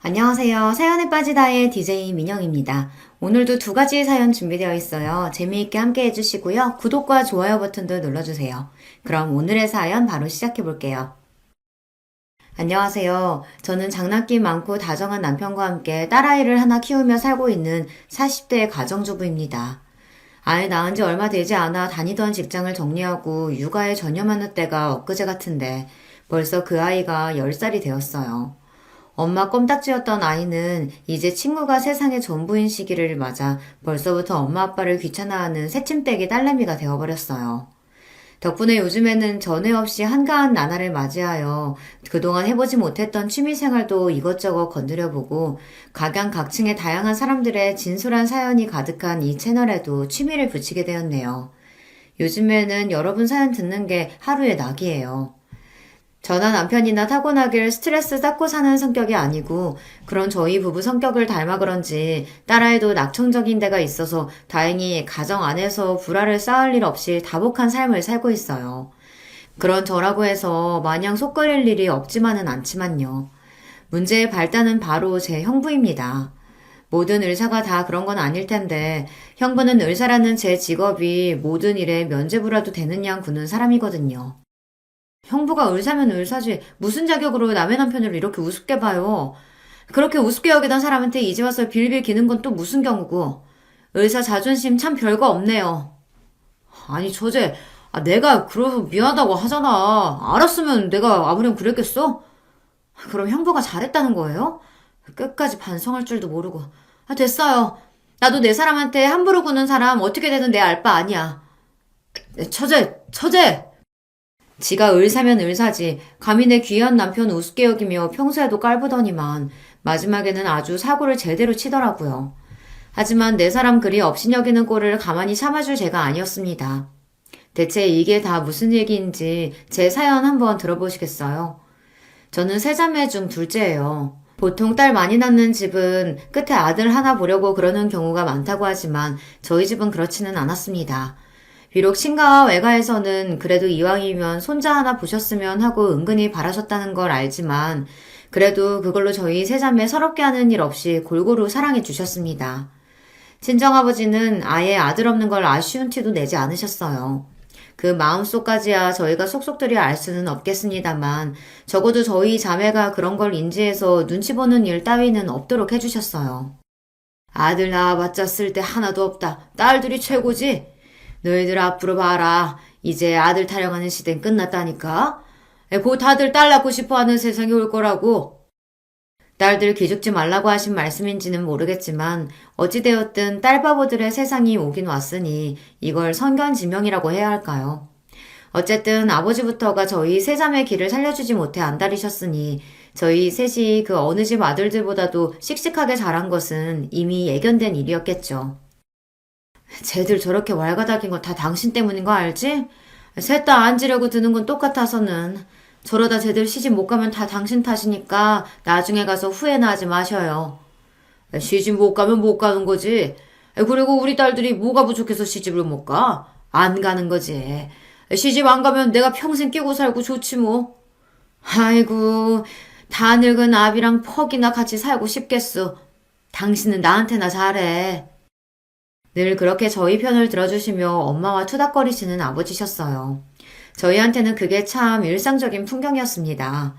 안녕하세요. 사연에 빠지다의 DJ 민영입니다. 오늘도 두 가지 사연 준비되어 있어요. 재미있게 함께 해주시고요. 구독과 좋아요 버튼도 눌러주세요. 그럼 오늘의 사연 바로 시작해볼게요. 안녕하세요. 저는 장난기 많고 다정한 남편과 함께 딸아이를 하나 키우며 살고 있는 40대 가정주부입니다. 아이 낳은 지 얼마 되지 않아 다니던 직장을 정리하고 육아에 전념하는 때가 엊그제 같은데 벌써 그 아이가 10살이 되었어요. 엄마 껌딱지였던 아이는 이제 친구가 세상의 전부인 시기를 맞아 벌써부터 엄마 아빠를 귀찮아하는 새침대기 딸내미가 되어버렸어요. 덕분에 요즘에는 전에 없이 한가한 나날을 맞이하여 그동안 해보지 못했던 취미생활도 이것저것 건드려보고 각양각층의 다양한 사람들의 진솔한 사연이 가득한 이 채널에도 취미를 붙이게 되었네요. 요즘에는 여러분 사연 듣는 게 하루의 낙이에요. 저나 남편이나 타고나길 스트레스 쌓고 사는 성격이 아니고 그런 저희 부부 성격을 닮아 그런지 딸아이도 낙천적인 데가 있어서 다행히 가정 안에서 불화를 쌓을 일 없이 다복한 삶을 살고 있어요. 그런 저라고 해서 마냥 속 끓일 일이 없지만은 않지만요. 문제의 발단은 바로 제 형부입니다. 모든 의사가 다 그런 건 아닐 텐데 형부는 의사라는 제 직업이 모든 일에 면죄부라도 되는 양 구는 사람이거든요. 형부가 의사면 의사지 무슨 자격으로 남의 남편을 이렇게 우습게 봐요. 그렇게 우습게 여기던 사람한테 이제 와서 빌빌 기는 건 또 무슨 경우고. 의사 자존심 참 별거 없네요. 아니 처제, 내가 그래서 미안하다고 하잖아. 알았으면 내가 아무렴 그랬겠어? 그럼 형부가 잘했다는 거예요? 끝까지 반성할 줄도 모르고. 됐어요. 나도 내 사람한테 함부로 구는 사람 어떻게 되든 내 알 바 아니야. 처제! 지가 의사면 의사지 감히 내 귀한 남편 우습게 여기며 평소에도 깔보더니만 마지막에는 아주 사고를 제대로 치더라고요. 하지만 내 사람 그리 업신여기는 꼴을 가만히 참아줄 제가 아니었습니다. 대체 이게 다 무슨 얘기인지 제 사연 한번 들어보시겠어요? 저는 세 자매 중 둘째예요. 보통 딸 많이 낳는 집은 끝에 아들 하나 보려고 그러는 경우가 많다고 하지만 저희 집은 그렇지는 않았습니다. 비록 친가와 외가에서는 그래도 이왕이면 손자 하나 보셨으면 하고 은근히 바라셨다는 걸 알지만 그래도 그걸로 저희 세자매 서럽게 하는 일 없이 골고루 사랑해 주셨습니다. 친정아버지는 아예 아들 없는 걸 아쉬운 티도 내지 않으셨어요. 그 마음속까지야 저희가 속속들이 알 수는 없겠습니다만 적어도 저희 자매가 그런 걸 인지해서 눈치 보는 일 따위는 없도록 해주셨어요. 아들 낳아봤자 쓸데 하나도 없다. 딸들이 최고지. 너희들 앞으로 봐라. 이제 아들 타령하는 시대는 끝났다니까. 곧 다들 딸 낳고 싶어하는 세상이 올 거라고. 딸들 기죽지 말라고 하신 말씀인지는 모르겠지만 어찌되었든 딸바보들의 세상이 오긴 왔으니 이걸 선견지명이라고 해야 할까요? 어쨌든 아버지부터가 저희 세자매 길을 살려주지 못해 안달이셨으니 저희 셋이 그 어느 집 아들들보다도 씩씩하게 자란 것은 이미 예견된 일이었겠죠. 쟤들 저렇게 왈가닥인 거 다 당신 때문인 거 알지? 셋 다 앉으려고 드는 건 똑같아서는. 저러다 쟤들 시집 못 가면 다 당신 탓이니까 나중에 가서 후회나 하지 마셔요. 시집 못 가면 못 가는 거지. 그리고 우리 딸들이 뭐가 부족해서 시집을 못 가? 안 가는 거지. 시집 안 가면 내가 평생 끼고 살고 좋지 뭐. 아이고, 다 늙은 아비랑 퍽이나 같이 살고 싶겠어. 당신은 나한테나 잘해. 늘 그렇게 저희 편을 들어주시며 엄마와 투닥거리시는 아버지셨어요. 저희한테는 그게 참 일상적인 풍경이었습니다.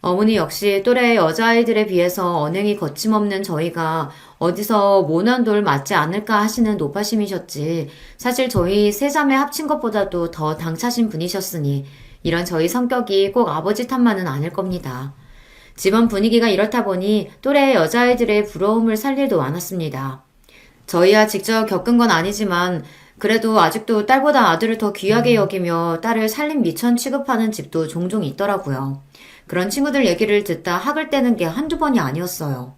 어머니 역시 또래 여자아이들에 비해서 언행이 거침없는 저희가 어디서 모난 돌 맞지 않을까 하시는 노파심이셨지 사실 저희 세 자매 합친 것보다도 더 당차신 분이셨으니 이런 저희 성격이 꼭 아버지 탓만은 아닐 겁니다. 집안 분위기가 이렇다 보니 또래 여자아이들의 부러움을 살 일도 많았습니다. 저희야 직접 겪은 건 아니지만 그래도 아직도 딸보다 아들을 더 귀하게 여기며 딸을 살림 미천 취급하는 집도 종종 있더라고요. 그런 친구들 얘기를 듣다 학을 떼는 게 한두 번이 아니었어요.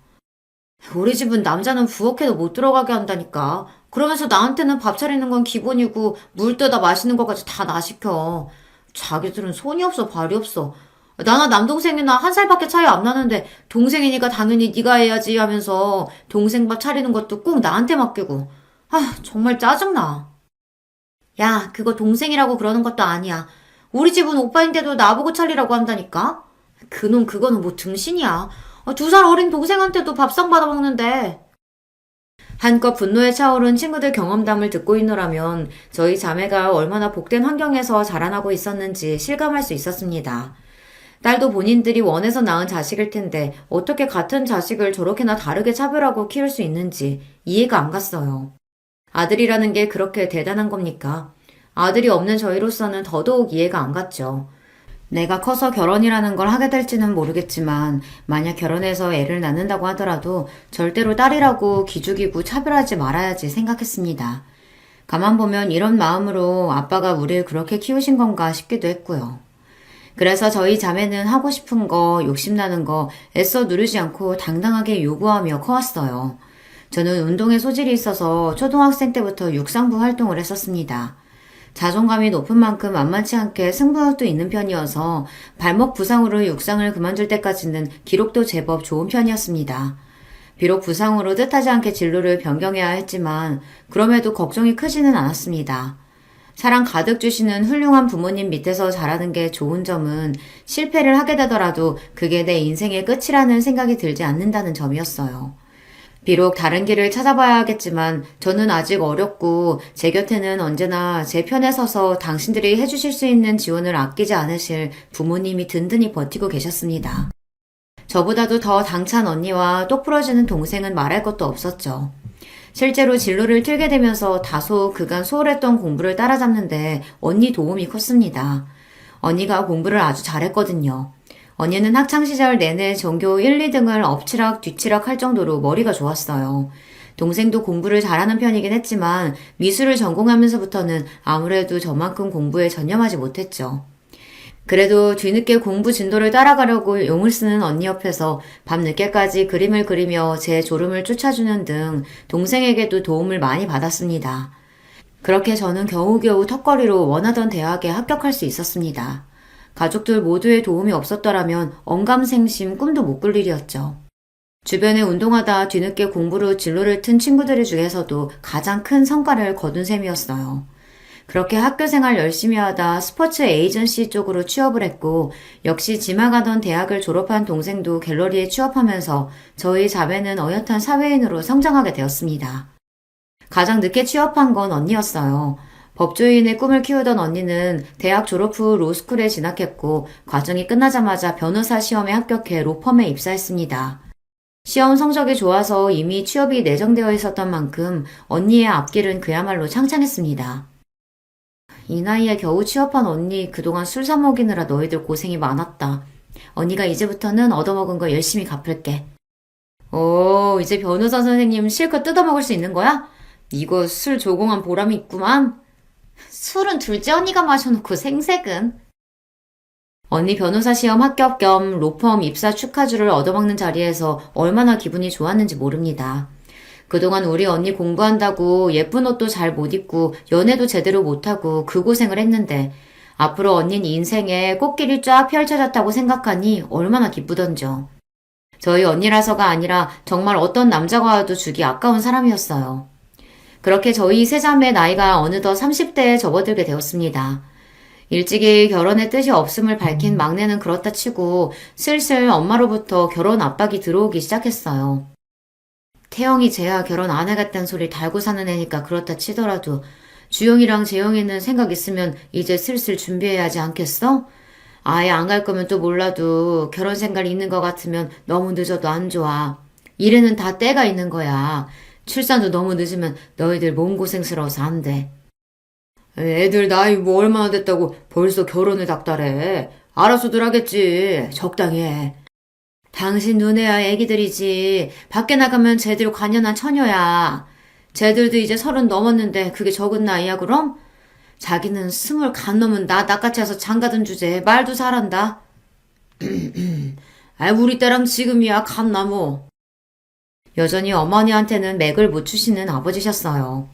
우리 집은 남자는 부엌에도 못 들어가게 한다니까. 그러면서 나한테는 밥 차리는 건 기본이고 물 떠다 마시는 것까지 다 나 시켜. 자기들은 손이 없어 발이 없어. 나나 남동생이나 한 살밖에 차이 안 나는데 동생이니까 당연히 네가 해야지 하면서 동생 밥 차리는 것도 꼭 나한테 맡기고. 정말 짜증나. 야, 그거 동생이라고 그러는 것도 아니야. 우리 집은 오빠인데도 나보고 차리라고 한다니까? 그놈 그거는 뭐 등신이야. 2살 어린 동생한테도 밥상 받아먹는데. 한껏 분노에 차오른 친구들 경험담을 듣고 있노라면 저희 자매가 얼마나 복된 환경에서 자라나고 있었는지 실감할 수 있었습니다. 딸도 본인들이 원해서 낳은 자식일 텐데 어떻게 같은 자식을 저렇게나 다르게 차별하고 키울 수 있는지 이해가 안 갔어요. 아들이라는 게 그렇게 대단한 겁니까? 아들이 없는 저희로서는 더더욱 이해가 안 갔죠. 내가 커서 결혼이라는 걸 하게 될지는 모르겠지만 만약 결혼해서 애를 낳는다고 하더라도 절대로 딸이라고 기죽이고 차별하지 말아야지 생각했습니다. 가만 보면 이런 마음으로 아빠가 우리를 그렇게 키우신 건가 싶기도 했고요. 그래서 저희 자매는 하고 싶은 거, 욕심나는 거 애써 누르지 않고 당당하게 요구하며 커왔어요. 저는 운동에 소질이 있어서 초등학생 때부터 육상부 활동을 했었습니다. 자존감이 높은 만큼 만만치 않게 승부욕도 있는 편이어서 발목 부상으로 육상을 그만둘 때까지는 기록도 제법 좋은 편이었습니다. 비록 부상으로 뜻하지 않게 진로를 변경해야 했지만 그럼에도 걱정이 크지는 않았습니다. 사랑 가득 주시는 훌륭한 부모님 밑에서 자라는 게 좋은 점은 실패를 하게 되더라도 그게 내 인생의 끝이라는 생각이 들지 않는다는 점이었어요. 비록 다른 길을 찾아봐야겠지만 저는 아직 어렸고 제 곁에는 언제나 제 편에 서서 당신들이 해주실 수 있는 지원을 아끼지 않으실 부모님이 든든히 버티고 계셨습니다. 저보다도 더 당찬 언니와 똑부러지는 동생은 말할 것도 없었죠. 실제로 진로를 틀게 되면서 다소 그간 소홀했던 공부를 따라잡는데 언니 도움이 컸습니다. 언니가 공부를 아주 잘했거든요. 언니는 학창시절 내내 전교 1, 2등을 엎치락 뒤치락 할 정도로 머리가 좋았어요. 동생도 공부를 잘하는 편이긴 했지만 미술을 전공하면서부터는 아무래도 저만큼 공부에 전념하지 못했죠. 그래도 뒤늦게 공부 진도를 따라가려고 용을 쓰는 언니 옆에서 밤늦게까지 그림을 그리며 제 졸음을 쫓아주는 등 동생에게도 도움을 많이 받았습니다. 그렇게 저는 겨우겨우 턱걸이로 원하던 대학에 합격할 수 있었습니다. 가족들 모두의 도움이 없었더라면 언감생심 꿈도 못 꿀 일이었죠. 주변에 운동하다 뒤늦게 공부로 진로를 튼 친구들 중에서도 가장 큰 성과를 거둔 셈이었어요. 그렇게 학교 생활 열심히 하다 스포츠 에이전시 쪽으로 취업을 했고 역시 지망하던 대학을 졸업한 동생도 갤러리에 취업하면서 저희 자매는 어엿한 사회인으로 성장하게 되었습니다. 가장 늦게 취업한 건 언니였어요. 법조인의 꿈을 키우던 언니는 대학 졸업 후 로스쿨에 진학했고 과정이 끝나자마자 변호사 시험에 합격해 로펌에 입사했습니다. 시험 성적이 좋아서 이미 취업이 내정되어 있었던 만큼 언니의 앞길은 그야말로 창창했습니다. 이 나이에 겨우 취업한 언니 그동안 술 사 먹이느라 너희들 고생이 많았다. 언니가 이제부터는 얻어먹은 거 열심히 갚을게. 오, 이제 변호사 선생님 실컷 뜯어먹을 수 있는 거야? 이거 술 조공한 보람이 있구만. 술은 둘째 언니가 마셔놓고 생색은. 언니 변호사 시험 합격 겸 로펌 입사 축하주를 얻어먹는 자리에서 얼마나 기분이 좋았는지 모릅니다. 그동안 우리 언니 공부한다고 예쁜 옷도 잘 못 입고 연애도 제대로 못하고 그 고생을 했는데 앞으로 언니는 인생에 꽃길이 쫙 펼쳐졌다고 생각하니 얼마나 기쁘던죠. 저희 언니라서가 아니라 정말 어떤 남자가 와도 주기 아까운 사람이었어요. 그렇게 저희 세자매 나이가 어느덧 30대에 접어들게 되었습니다. 일찍이 결혼의 뜻이 없음을 밝힌 막내는 그렇다 치고 슬슬 엄마로부터 결혼 압박이 들어오기 시작했어요. 태영이 쟤야 결혼 안 하겠다는 소리 달고 사는 애니까 그렇다 치더라도 주영이랑 재영이는 생각 있으면 이제 슬슬 준비해야 하지 않겠어? 아예 안 갈 거면 또 몰라도 결혼 생각 있는 것 같으면 너무 늦어도 안 좋아. 일에는 다 때가 있는 거야. 출산도 너무 늦으면 너희들 몸고생스러워서 안 돼. 애들 나이 뭐 얼마나 됐다고 벌써 결혼을 닥달해. 알아서들 하겠지. 적당히 해. 당신 눈에야 애기들이지. 밖에 나가면 쟤들 관연한 처녀야. 쟤들도 이제 30 넘었는데 그게 적은 나이야 그럼? 자기는 20 간 넘은 나 낚아채 서 장가든 주제 말도 잘한다. 아 우리 때랑 지금이야 감나무. 여전히 어머니한테는 맥을 못 추시는 아버지셨어요.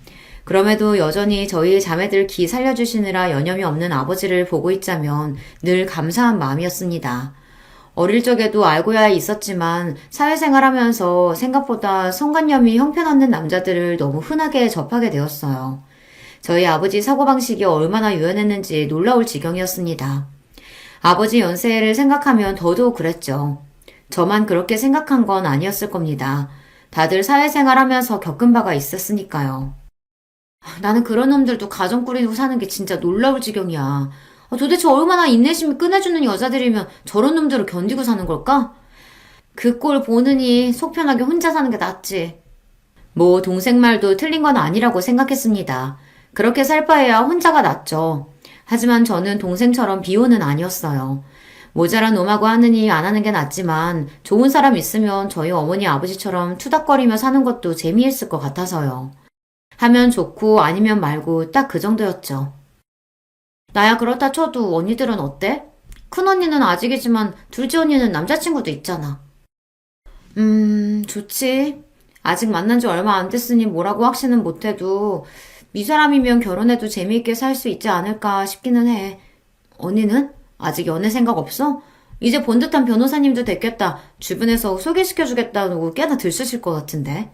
그럼에도 여전히 저희 자매들 기 살려주시느라 여념이 없는 아버지를 보고 있자면 늘 감사한 마음이었습니다. 어릴 적에도 알고야 있었지만 사회생활하면서 생각보다 성관념이 형편없는 남자들을 너무 흔하게 접하게 되었어요. 저희 아버지 사고방식이 얼마나 유연했는지 놀라울 지경이었습니다. 아버지 연세를 생각하면 더더욱 그랬죠. 저만 그렇게 생각한 건 아니었을 겁니다. 다들 사회생활 하면서 겪은 바가 있었으니까요. 나는 그런 놈들도 가정 꾸리고 사는 게 진짜 놀라울 지경이야. 도대체 얼마나 인내심이 끝내주는 여자들이면 저런 놈들을 견디고 사는 걸까? 그 꼴 보느니 속 편하게 혼자 사는 게 낫지. 뭐 동생 말도 틀린 건 아니라고 생각했습니다. 그렇게 살 바에야 혼자가 낫죠. 하지만 저는 동생처럼 비호는 아니었어요. 모자란 놈하고 하느니 안 하는 게 낫지만 좋은 사람 있으면 저희 어머니 아버지처럼 투닥거리며 사는 것도 재미있을 것 같아서요. 하면 좋고 아니면 말고 딱 그 정도였죠. 나야 그렇다 쳐도 언니들은 어때? 큰언니는 아직이지만 둘째 언니는 남자친구도 있잖아. 좋지. 아직 만난 지 얼마 안 됐으니 뭐라고 확신은 못해도 이 사람이면 결혼해도 재미있게 살 수 있지 않을까 싶기는 해. 언니는? 아직 연애 생각 없어? 이제 본 듯한 변호사님도 됐겠다. 주변에서 소개시켜주겠다고 꽤나 들쑤실 것 같은데.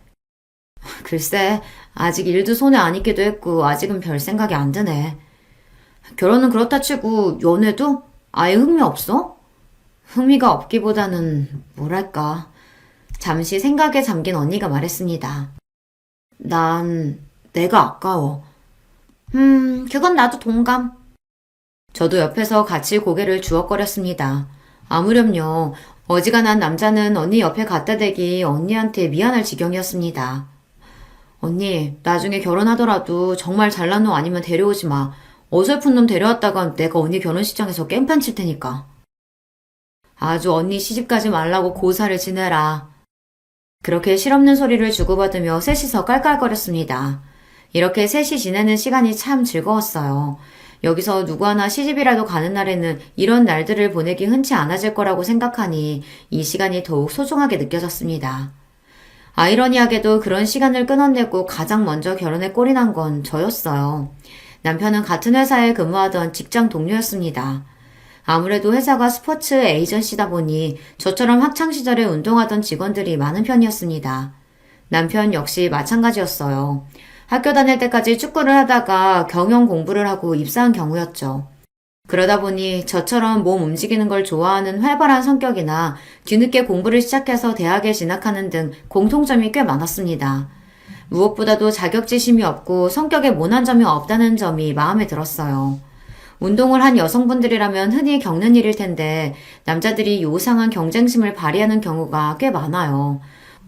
글쎄, 아직 일도 손에 안 익기도 했고 아직은 별 생각이 안 드네. 결혼은 그렇다 치고 연애도? 아예 흥미 없어? 흥미가 없기보다는 뭐랄까. 잠시 생각에 잠긴 언니가 말했습니다. 난 내가 아까워. 그건 나도 동감. 저도 옆에서 같이 고개를 주걱거렸습니다. 아무렴요. 어지간한 남자는 언니 옆에 갖다 대기 언니한테 미안할 지경이었습니다. 언니, 나중에 결혼하더라도 정말 잘난 놈 아니면 데려오지 마. 어설픈 놈 데려왔다간 내가 언니 결혼식장에서 깽판 칠 테니까. 아주 언니 시집가지 말라고 고사를 지내라. 그렇게 실없는 소리를 주고받으며 셋이서 깔깔거렸습니다. 이렇게 셋이 지내는 시간이 참 즐거웠어요. 여기서 누구 하나 시집이라도 가는 날에는 이런 날들을 보내기 흔치 않아질 거라고 생각하니 이 시간이 더욱 소중하게 느껴졌습니다. 아이러니하게도 그런 시간을 끊어내고 가장 먼저 결혼에 꼴이 난 건 저였어요. 남편은 같은 회사에 근무하던 직장 동료였습니다. 아무래도 회사가 스포츠 에이전시다 보니 저처럼 학창시절에 운동하던 직원들이 많은 편이었습니다. 남편 역시 마찬가지였어요. 학교 다닐 때까지 축구를 하다가 경영 공부를 하고 입사한 경우였죠. 그러다 보니 저처럼 몸 움직이는 걸 좋아하는 활발한 성격이나 뒤늦게 공부를 시작해서 대학에 진학하는 등 공통점이 꽤 많았습니다. 무엇보다도 자격지심이 없고 성격에 모난 점이 없다는 점이 마음에 들었어요. 운동을 한 여성분들이라면 흔히 겪는 일일 텐데 남자들이 요상한 경쟁심을 발휘하는 경우가 꽤 많아요.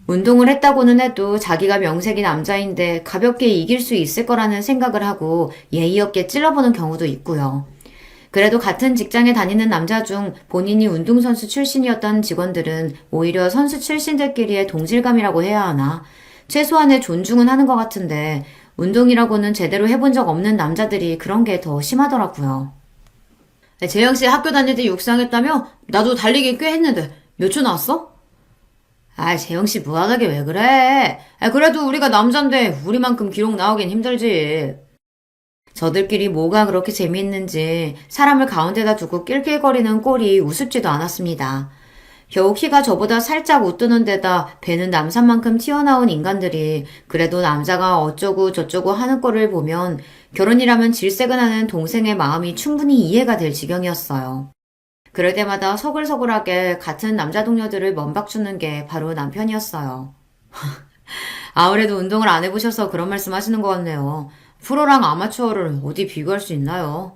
운동을 했다고는 해도 자기가 명색이 남자인데 가볍게 이길 수 있을 거라는 생각을 하고 예의 없게 찔러보는 경우도 있고요. 그래도 같은 직장에 다니는 남자 중 본인이 운동선수 출신이었던 직원들은 오히려 선수 출신들끼리의 동질감이라고 해야 하나? 최소한의 존중은 하는 것 같은데 운동이라고는 제대로 해본 적 없는 남자들이 그런 게 더 심하더라고요. 재영씨 학교 다닐 때 육상했다며? 나도 달리기 꽤 했는데 몇 초 나왔어? 재영씨 무한하게 왜 그래? 그래도 우리가 남잔데 우리만큼 기록 나오긴 힘들지. 저들끼리 뭐가 그렇게 재미있는지 사람을 가운데다 두고 낄낄거리는 꼴이 우습지도 않았습니다. 겨우 키가 저보다 살짝 웃드는 데다 배는 남산만큼 튀어나온 인간들이 그래도 남자가 어쩌고 저쩌고 하는 꼴을 보면 결혼이라면 질색은하는 동생의 마음이 충분히 이해가 될 지경이었어요. 그럴 때마다 서글서글하게 같은 남자 동료들을 먼박주는 게 바로 남편이었어요. 아무래도 운동을 안 해보셔서 그런 말씀 하시는 것 같네요. 프로랑 아마추어를 어디 비교할 수 있나요?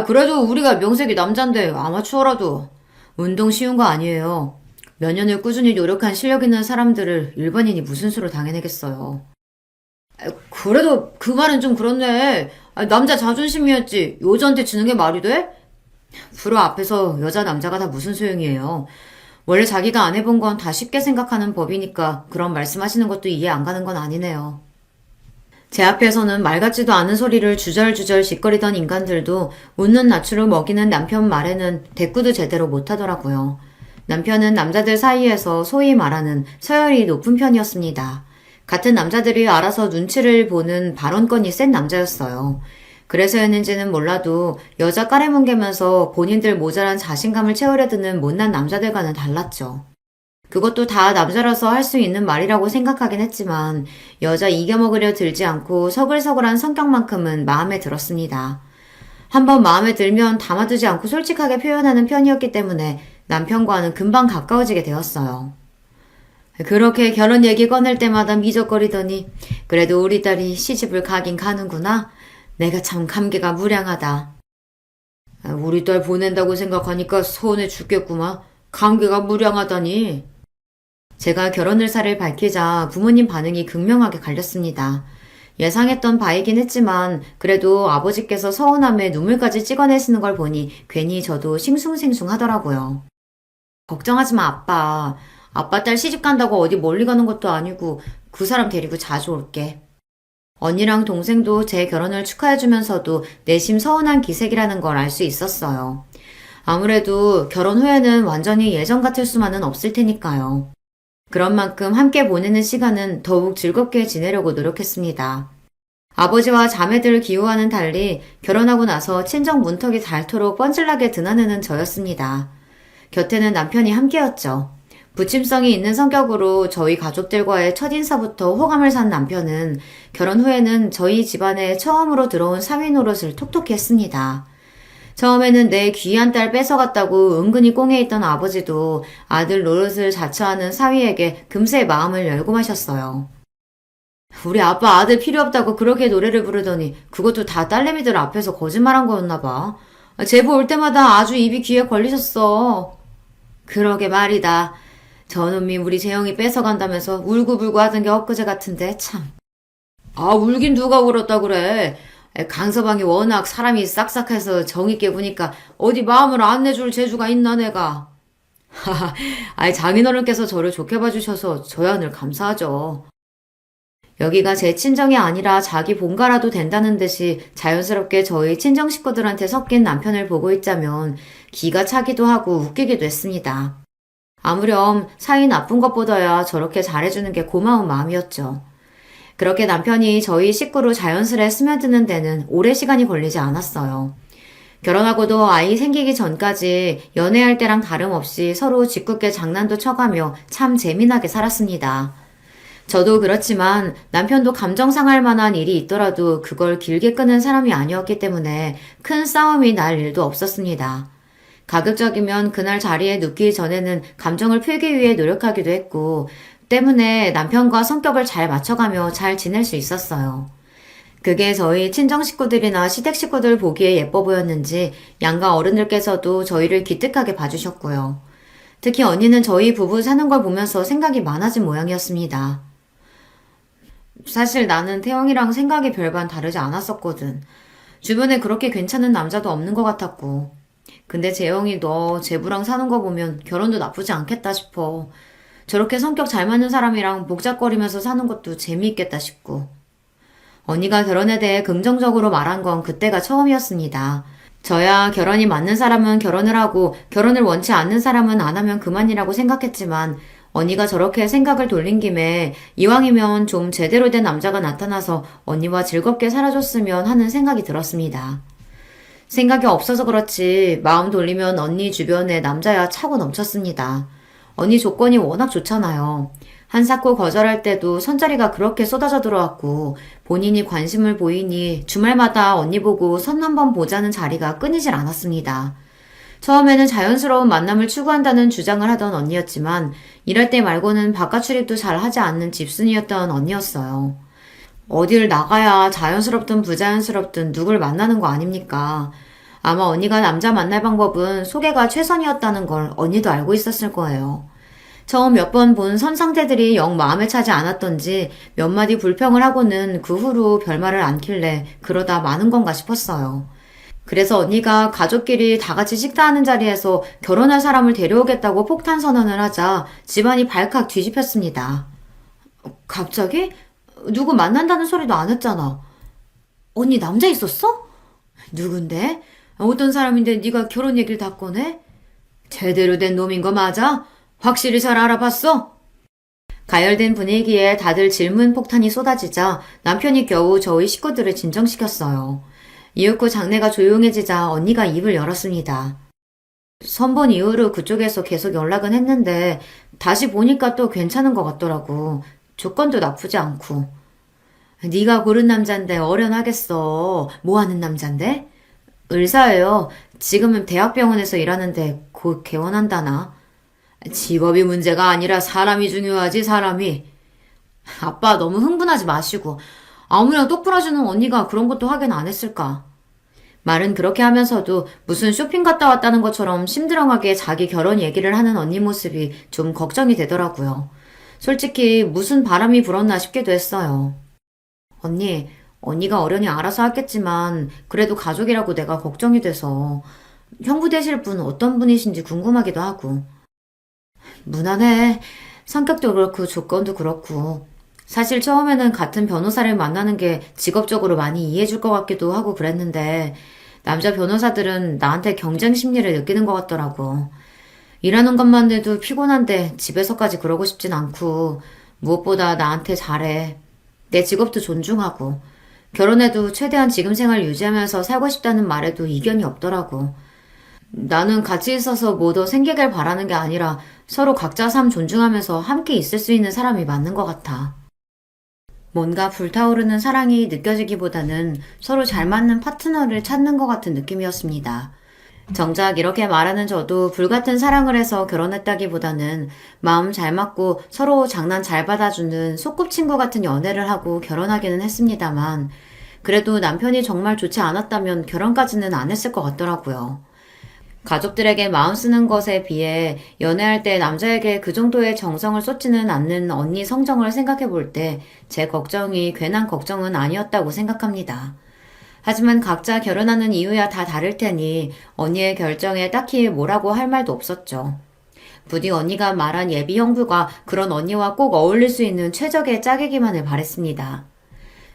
그래도 우리가 명색이 남잔데 아마추어라도 운동 쉬운 거 아니에요. 몇 년을 꾸준히 노력한 실력 있는 사람들을 일반인이 무슨 수로 당해내겠어요. 그래도 그 말은 좀 그렇네. 남자 자존심이었지 여자한테 지는 게 말이 돼? 프로 앞에서 여자 남자가 다 무슨 소용이에요. 원래 자기가 안 해본 건 다 쉽게 생각하는 법이니까 그런 말씀하시는 것도 이해 안 가는 건 아니네요. 제 앞에서는 말 같지도 않은 소리를 주절주절 짓거리던 인간들도 웃는 낯으로 먹이는 남편 말에는 대꾸도 제대로 못하더라고요. 남편은 남자들 사이에서 소위 말하는 서열이 높은 편이었습니다. 같은 남자들이 알아서 눈치를 보는 발언권이 센 남자였어요. 그래서였는지는 몰라도 여자 까레뭉개면서 본인들 모자란 자신감을 채우려 드는 못난 남자들과는 달랐죠. 그것도 다 남자라서 할 수 있는 말이라고 생각하긴 했지만 여자 이겨먹으려 들지 않고 서글서글한 성격만큼은 마음에 들었습니다. 한번 마음에 들면 담아두지 않고 솔직하게 표현하는 편이었기 때문에 남편과는 금방 가까워지게 되었어요. 그렇게 결혼 얘기 꺼낼 때마다 미적거리더니 그래도 우리 딸이 시집을 가긴 가는구나. 내가 참 감개가 무량하다. 우리 딸 보낸다고 생각하니까 서운해 죽겠구만. 감개가 무량하다니. 제가 결혼 의사를 밝히자 부모님 반응이 극명하게 갈렸습니다. 예상했던 바이긴 했지만 그래도 아버지께서 서운함에 눈물까지 찍어내시는 걸 보니 괜히 저도 싱숭생숭하더라고요. 걱정하지 마, 아빠. 아빠 딸 시집 간다고 어디 멀리 가는 것도 아니고 그 사람 데리고 자주 올게. 언니랑 동생도 제 결혼을 축하해주면서도 내심 서운한 기색이라는 걸 알 수 있었어요. 아무래도 결혼 후에는 완전히 예전 같을 수만은 없을 테니까요. 그런 만큼 함께 보내는 시간은 더욱 즐겁게 지내려고 노력했습니다. 아버지와 자매들을 기우와는 달리 결혼하고 나서 친정 문턱이 닳도록 뻔질나게 드나드는 저였습니다. 곁에는 남편이 함께였죠. 부침성이 있는 성격으로 저희 가족들과의 첫인사부터 호감을 산 남편은 결혼 후에는 저희 집안에 처음으로 들어온 사위 노릇을 톡톡히 했습니다. 처음에는 내 귀한 딸 뺏어갔다고 은근히 꽁해있던 아버지도 아들 노릇을 자처하는 사위에게 금세 마음을 열고 마셨어요. 우리 아빠 아들 필요 없다고 그렇게 노래를 부르더니 그것도 다 딸내미들 앞에서 거짓말한 거였나 봐. 제보 올 때마다 아주 입이 귀에 걸리셨어. 그러게 말이다. 저놈이 우리 재영이 뺏어간다면서 울고불고 하던 게 엊그제 같은데 참. 아, 울긴 누가 울었다 그래. 강서방이 워낙 사람이 싹싹해서 정있게 구니까 어디 마음을 안 내줄 재주가 있나 내가. 하하, 아이 장인어른께서 저를 좋게 봐주셔서 저야 늘 감사하죠. 여기가 제 친정이 아니라 자기 본가라도 된다는 듯이 자연스럽게 저희 친정 식구들한테 섞인 남편을 보고 있자면 기가 차기도 하고 웃기기도 했습니다. 아무렴 사이 나쁜 것보다야 저렇게 잘해주는 게 고마운 마음이었죠. 그렇게 남편이 저희 식구로 자연스레 스며드는 데는 오래 시간이 걸리지 않았어요. 결혼하고도 아이 생기기 전까지 연애할 때랑 다름없이 서로 짓궂게 장난도 쳐가며 참 재미나게 살았습니다. 저도 그렇지만 남편도 감정 상할 만한 일이 있더라도 그걸 길게 끄는 사람이 아니었기 때문에 큰 싸움이 날 일도 없었습니다. 가급적이면 그날 자리에 눕기 전에는 감정을 풀기 위해 노력하기도 했고 때문에 남편과 성격을 잘 맞춰가며 잘 지낼 수 있었어요. 그게 저희 친정 식구들이나 시댁 식구들 보기에 예뻐 보였는지 양가 어른들께서도 저희를 기특하게 봐주셨고요. 특히 언니는 저희 부부 사는 걸 보면서 생각이 많아진 모양이었습니다. 사실 나는 태영이랑 생각이 별반 다르지 않았었거든. 주변에 그렇게 괜찮은 남자도 없는 것 같았고. 근데 재영이 너 제부랑 사는 거 보면 결혼도 나쁘지 않겠다 싶어. 저렇게 성격 잘 맞는 사람이랑 복잡거리면서 사는 것도 재미있겠다 싶고. 언니가 결혼에 대해 긍정적으로 말한 건 그때가 처음이었습니다. 저야 결혼이 맞는 사람은 결혼을 하고 결혼을 원치 않는 사람은 안 하면 그만이라고 생각했지만 언니가 저렇게 생각을 돌린 김에 이왕이면 좀 제대로 된 남자가 나타나서 언니와 즐겁게 살아줬으면 하는 생각이 들었습니다. 생각이 없어서 그렇지 마음 돌리면 언니 주변에 남자야 차고 넘쳤습니다. 언니 조건이 워낙 좋잖아요. 한사코 거절할 때도 선자리가 그렇게 쏟아져 들어왔고 본인이 관심을 보이니 주말마다 언니 보고 선 한번 보자는 자리가 끊이질 않았습니다. 처음에는 자연스러운 만남을 추구한다는 주장을 하던 언니였지만 일할 때 말고는 바깥 출입도 잘 하지 않는 집순이였던 언니였어요. 어딜 나가야 자연스럽든 부자연스럽든 누굴 만나는 거 아닙니까? 아마 언니가 남자 만날 방법은 소개가 최선이었다는 걸 언니도 알고 있었을 거예요. 처음 몇 번 본 선상태들이 영 마음에 차지 않았던지 몇 마디 불평을 하고는 그 후로 별말을 않길래 그러다 마는 건가 싶었어요. 그래서 언니가 가족끼리 다 같이 식사하는 자리에서 결혼할 사람을 데려오겠다고 폭탄 선언을 하자 집안이 발칵 뒤집혔습니다. 갑자기? 누구 만난다는 소리도 안 했잖아. 언니 남자 있었어? 누군데? 어떤 사람인데 네가 결혼 얘기를 다 꺼내? 제대로 된 놈인 거 맞아? 확실히 잘 알아봤어? 가열된 분위기에 다들 질문 폭탄이 쏟아지자 남편이 겨우 저희 식구들을 진정시켰어요. 이윽고 장내가 조용해지자 언니가 입을 열었습니다. 선본 이후로 그쪽에서 계속 연락은 했는데 다시 보니까 또 괜찮은 것 같더라고. 조건도 나쁘지 않고. 네가 고른 남잔데 어련하겠어. 뭐 하는 남잔데? 의사예요. 지금은 대학병원에서 일하는데 곧 개원한다나? 직업이 문제가 아니라 사람이 중요하지, 사람이. 아빠 너무 흥분하지 마시고. 아무렴 똑부러지는 언니가 그런 것도 확인 안 했을까? 말은 그렇게 하면서도 무슨 쇼핑 갔다 왔다는 것처럼 심드렁하게 자기 결혼 얘기를 하는 언니 모습이 좀 걱정이 되더라고요. 솔직히 무슨 바람이 불었나 싶기도 했어요. 언니가 어련히 알아서 하겠지만 그래도 가족이라고 내가 걱정이 돼서 형부 되실 분은 어떤 분이신지 궁금하기도 하고. 무난해. 성격도 그렇고 조건도 그렇고. 사실 처음에는 같은 변호사를 만나는 게 직업적으로 많이 이해해줄 것 같기도 하고 그랬는데 남자 변호사들은 나한테 경쟁 심리를 느끼는 것 같더라고. 일하는 것만 해도 피곤한데 집에서까지 그러고 싶진 않고 무엇보다 나한테 잘해. 내 직업도 존중하고 결혼해도 최대한 지금 생활 유지하면서 살고 싶다는 말에도 이견이 없더라고. 나는 같이 있어서 뭐 더 생기길 바라는 게 아니라 서로 각자 삶 존중하면서 함께 있을 수 있는 사람이 맞는 것 같아. 뭔가 불타오르는 사랑이 느껴지기보다는 서로 잘 맞는 파트너를 찾는 것 같은 느낌이었습니다. 정작 이렇게 말하는 저도 불같은 사랑을 해서 결혼했다기보다는 마음 잘 맞고 서로 장난 잘 받아주는 소꿉친구 같은 연애를 하고 결혼하기는 했습니다만 그래도 남편이 정말 좋지 않았다면 결혼까지는 안 했을 것 같더라고요. 가족들에게 마음 쓰는 것에 비해 연애할 때 남자에게 그 정도의 정성을 쏟지는 않는 언니 성정을 생각해 볼 때 제 걱정이 괜한 걱정은 아니었다고 생각합니다. 하지만 각자 결혼하는 이유야 다 다를 테니 언니의 결정에 딱히 뭐라고 할 말도 없었죠. 부디 언니가 말한 예비 형부가 그런 언니와 꼭 어울릴 수 있는 최적의 짝이기만을 바랬습니다.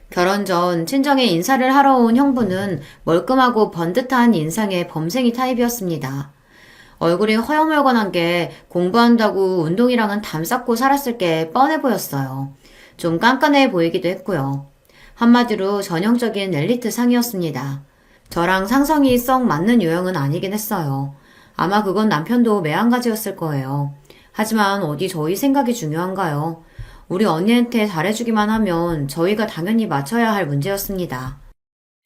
결혼 전 친정에 인사를 하러 온 형부는 멀끔하고 번듯한 인상의 범생이 타입이었습니다. 얼굴이 허여멀건한 게 공부한다고 운동이랑은 담 쌓고 살았을 게 뻔해 보였어요. 좀 깐깐해 보이기도 했고요. 한마디로 전형적인 엘리트 상이었습니다. 저랑 상성이 썩 맞는 유형은 아니긴 했어요. 아마 그건 남편도 매한가지였을 거예요. 하지만 어디 저희 생각이 중요한가요? 우리 언니한테 잘해주기만 하면 저희가 당연히 맞춰야 할 문제였습니다.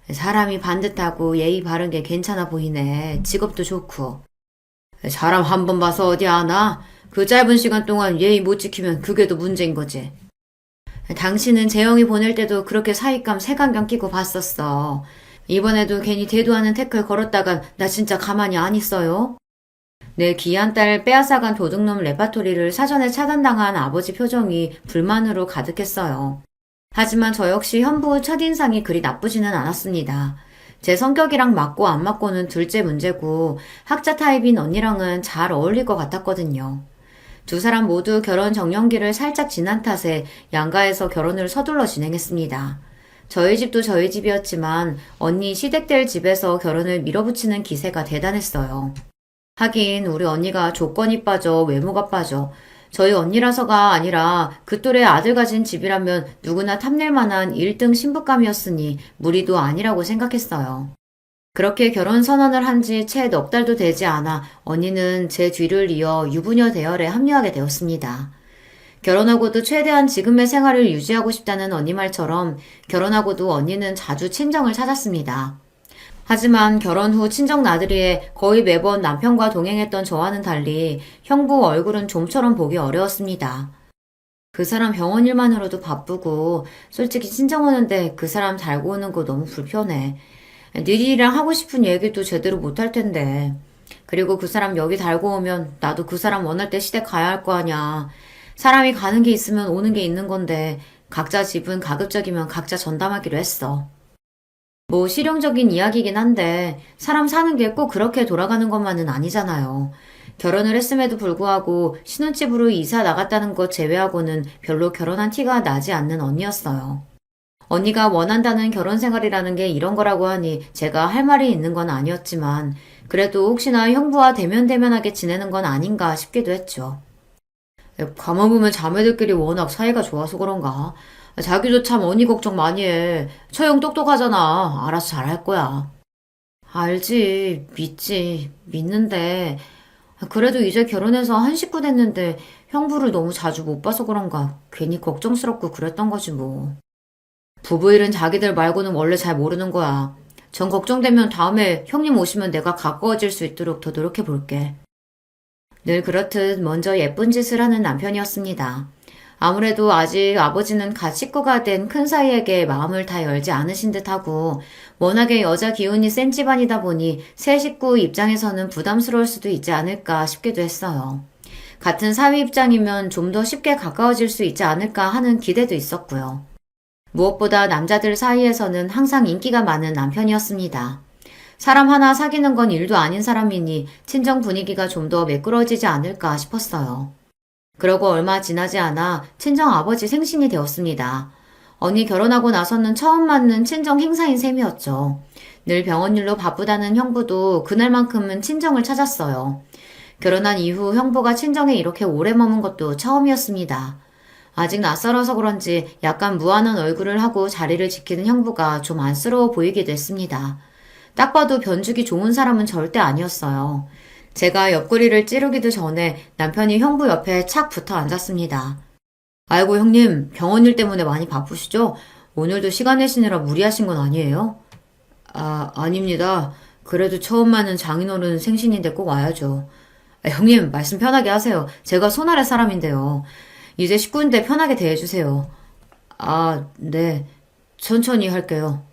사람이 반듯하고 예의 바른 게 괜찮아 보이네. 직업도 좋고. 사람 한 번 봐서 어디 아나? 그 짧은 시간 동안 예의 못 지키면 그게 더 문제인 거지. 당신은 재영이 보낼 때도 그렇게 사윗감 색안경 끼고 봤었어. 이번에도 괜히 대도하는 태클 걸었다간 나 진짜 가만히 안 있어요. 내 귀한 딸 빼앗아간 도둑놈 레파토리를 사전에 차단당한 아버지 표정이 불만으로 가득했어요. 하지만 저 역시 현부 첫인상이 그리 나쁘지는 않았습니다. 제 성격이랑 맞고 안 맞고는 둘째 문제고 학자 타입인 언니랑은 잘 어울릴 것 같았거든요. 두 사람 모두 결혼 정년기를 살짝 지난 탓에 양가에서 결혼을 서둘러 진행했습니다. 저희 집도 저희 집이었지만 언니 시댁들 집에서 결혼을 밀어붙이는 기세가 대단했어요. 하긴 우리 언니가 조건이 빠져 외모가 빠져 저희 언니라서가 아니라 그 또래 아들 가진 집이라면 누구나 탐낼 만한 1등 신부감이었으니 무리도 아니라고 생각했어요. 그렇게 결혼 선언을 한 지 채 넉 달도 되지 않아 언니는 제 뒤를 이어 유부녀 대열에 합류하게 되었습니다. 결혼하고도 최대한 지금의 생활을 유지하고 싶다는 언니 말처럼 결혼하고도 언니는 자주 친정을 찾았습니다. 하지만 결혼 후 친정 나들이에 거의 매번 남편과 동행했던 저와는 달리 형부 얼굴은 좀처럼 보기 어려웠습니다. 그 사람 병원 일만으로도 바쁘고 솔직히 친정 오는데 그 사람 달고 오는 거 너무 불편해. 니들이랑 하고 싶은 얘기도 제대로 못할 텐데. 그리고 그 사람 여기 달고 오면 나도 그 사람 원할 때 시댁 가야 할 거 아냐. 사람이 가는 게 있으면 오는 게 있는 건데 각자 집은 가급적이면 각자 전담하기로 했어. 뭐 실용적인 이야기긴 한데 사람 사는 게 꼭 그렇게 돌아가는 것만은 아니잖아요. 결혼을 했음에도 불구하고 신혼집으로 이사 나갔다는 것 제외하고는 별로 결혼한 티가 나지 않는 언니였어요. 언니가 원한다는 결혼 생활이라는 게 이런 거라고 하니 제가 할 말이 있는 건 아니었지만 그래도 혹시나 형부와 대면대면하게 지내는 건 아닌가 싶기도 했죠. 가만 보면 자매들끼리 워낙 사이가 좋아서 그런가. 자기도 참 언니 걱정 많이 해. 처형 똑똑하잖아. 알아서 잘할 거야. 알지. 믿지. 믿는데 그래도 이제 결혼해서 한 식구 됐는데 형부를 너무 자주 못 봐서 그런가 괜히 걱정스럽고 그랬던 거지 뭐. 부부 일은 자기들 말고는 원래 잘 모르는 거야. 전 걱정되면 다음에 형님 오시면 내가 가까워질 수 있도록 더 노력해 볼게. 늘 그렇듯 먼저 예쁜 짓을 하는 남편이었습니다. 아무래도 아직 아버지는 갓 식구가 된 큰 사이에게 마음을 다 열지 않으신 듯하고 워낙에 여자 기운이 센 집안이다 보니 새 식구 입장에서는 부담스러울 수도 있지 않을까 싶기도 했어요. 같은 사위 입장이면 좀 더 쉽게 가까워질 수 있지 않을까 하는 기대도 있었고요. 무엇보다 남자들 사이에서는 항상 인기가 많은 남편이었습니다. 사람 하나 사귀는 건 일도 아닌 사람이니 친정 분위기가 좀 더 매끄러지지 않을까 싶었어요. 그러고 얼마 지나지 않아 친정 아버지 생신이 되었습니다. 언니 결혼하고 나서는 처음 맞는 친정 행사인 셈이었죠. 늘 병원 일로 바쁘다는 형부도 그날만큼은 친정을 찾았어요. 결혼한 이후 형부가 친정에 이렇게 오래 머문 것도 처음이었습니다. 아직 낯설어서 그런지 약간 무안한 얼굴을 하고 자리를 지키는 형부가 좀 안쓰러워 보이기도 했습니다. 딱 봐도 변죽이 좋은 사람은 절대 아니었어요. 제가 옆구리를 찌르기도 전에 남편이 형부 옆에 착 붙어 앉았습니다. 아이고 형님, 병원 일 때문에 많이 바쁘시죠? 오늘도 시간 내시느라 무리하신 건 아니에요? 아닙니다. 그래도 처음 맞는 장인어른 생신인데 꼭 와야죠. 형님, 말씀 편하게 하세요. 제가 손아래 사람인데요. 이제 식구인데 편하게 대해주세요. 네. 천천히 할게요.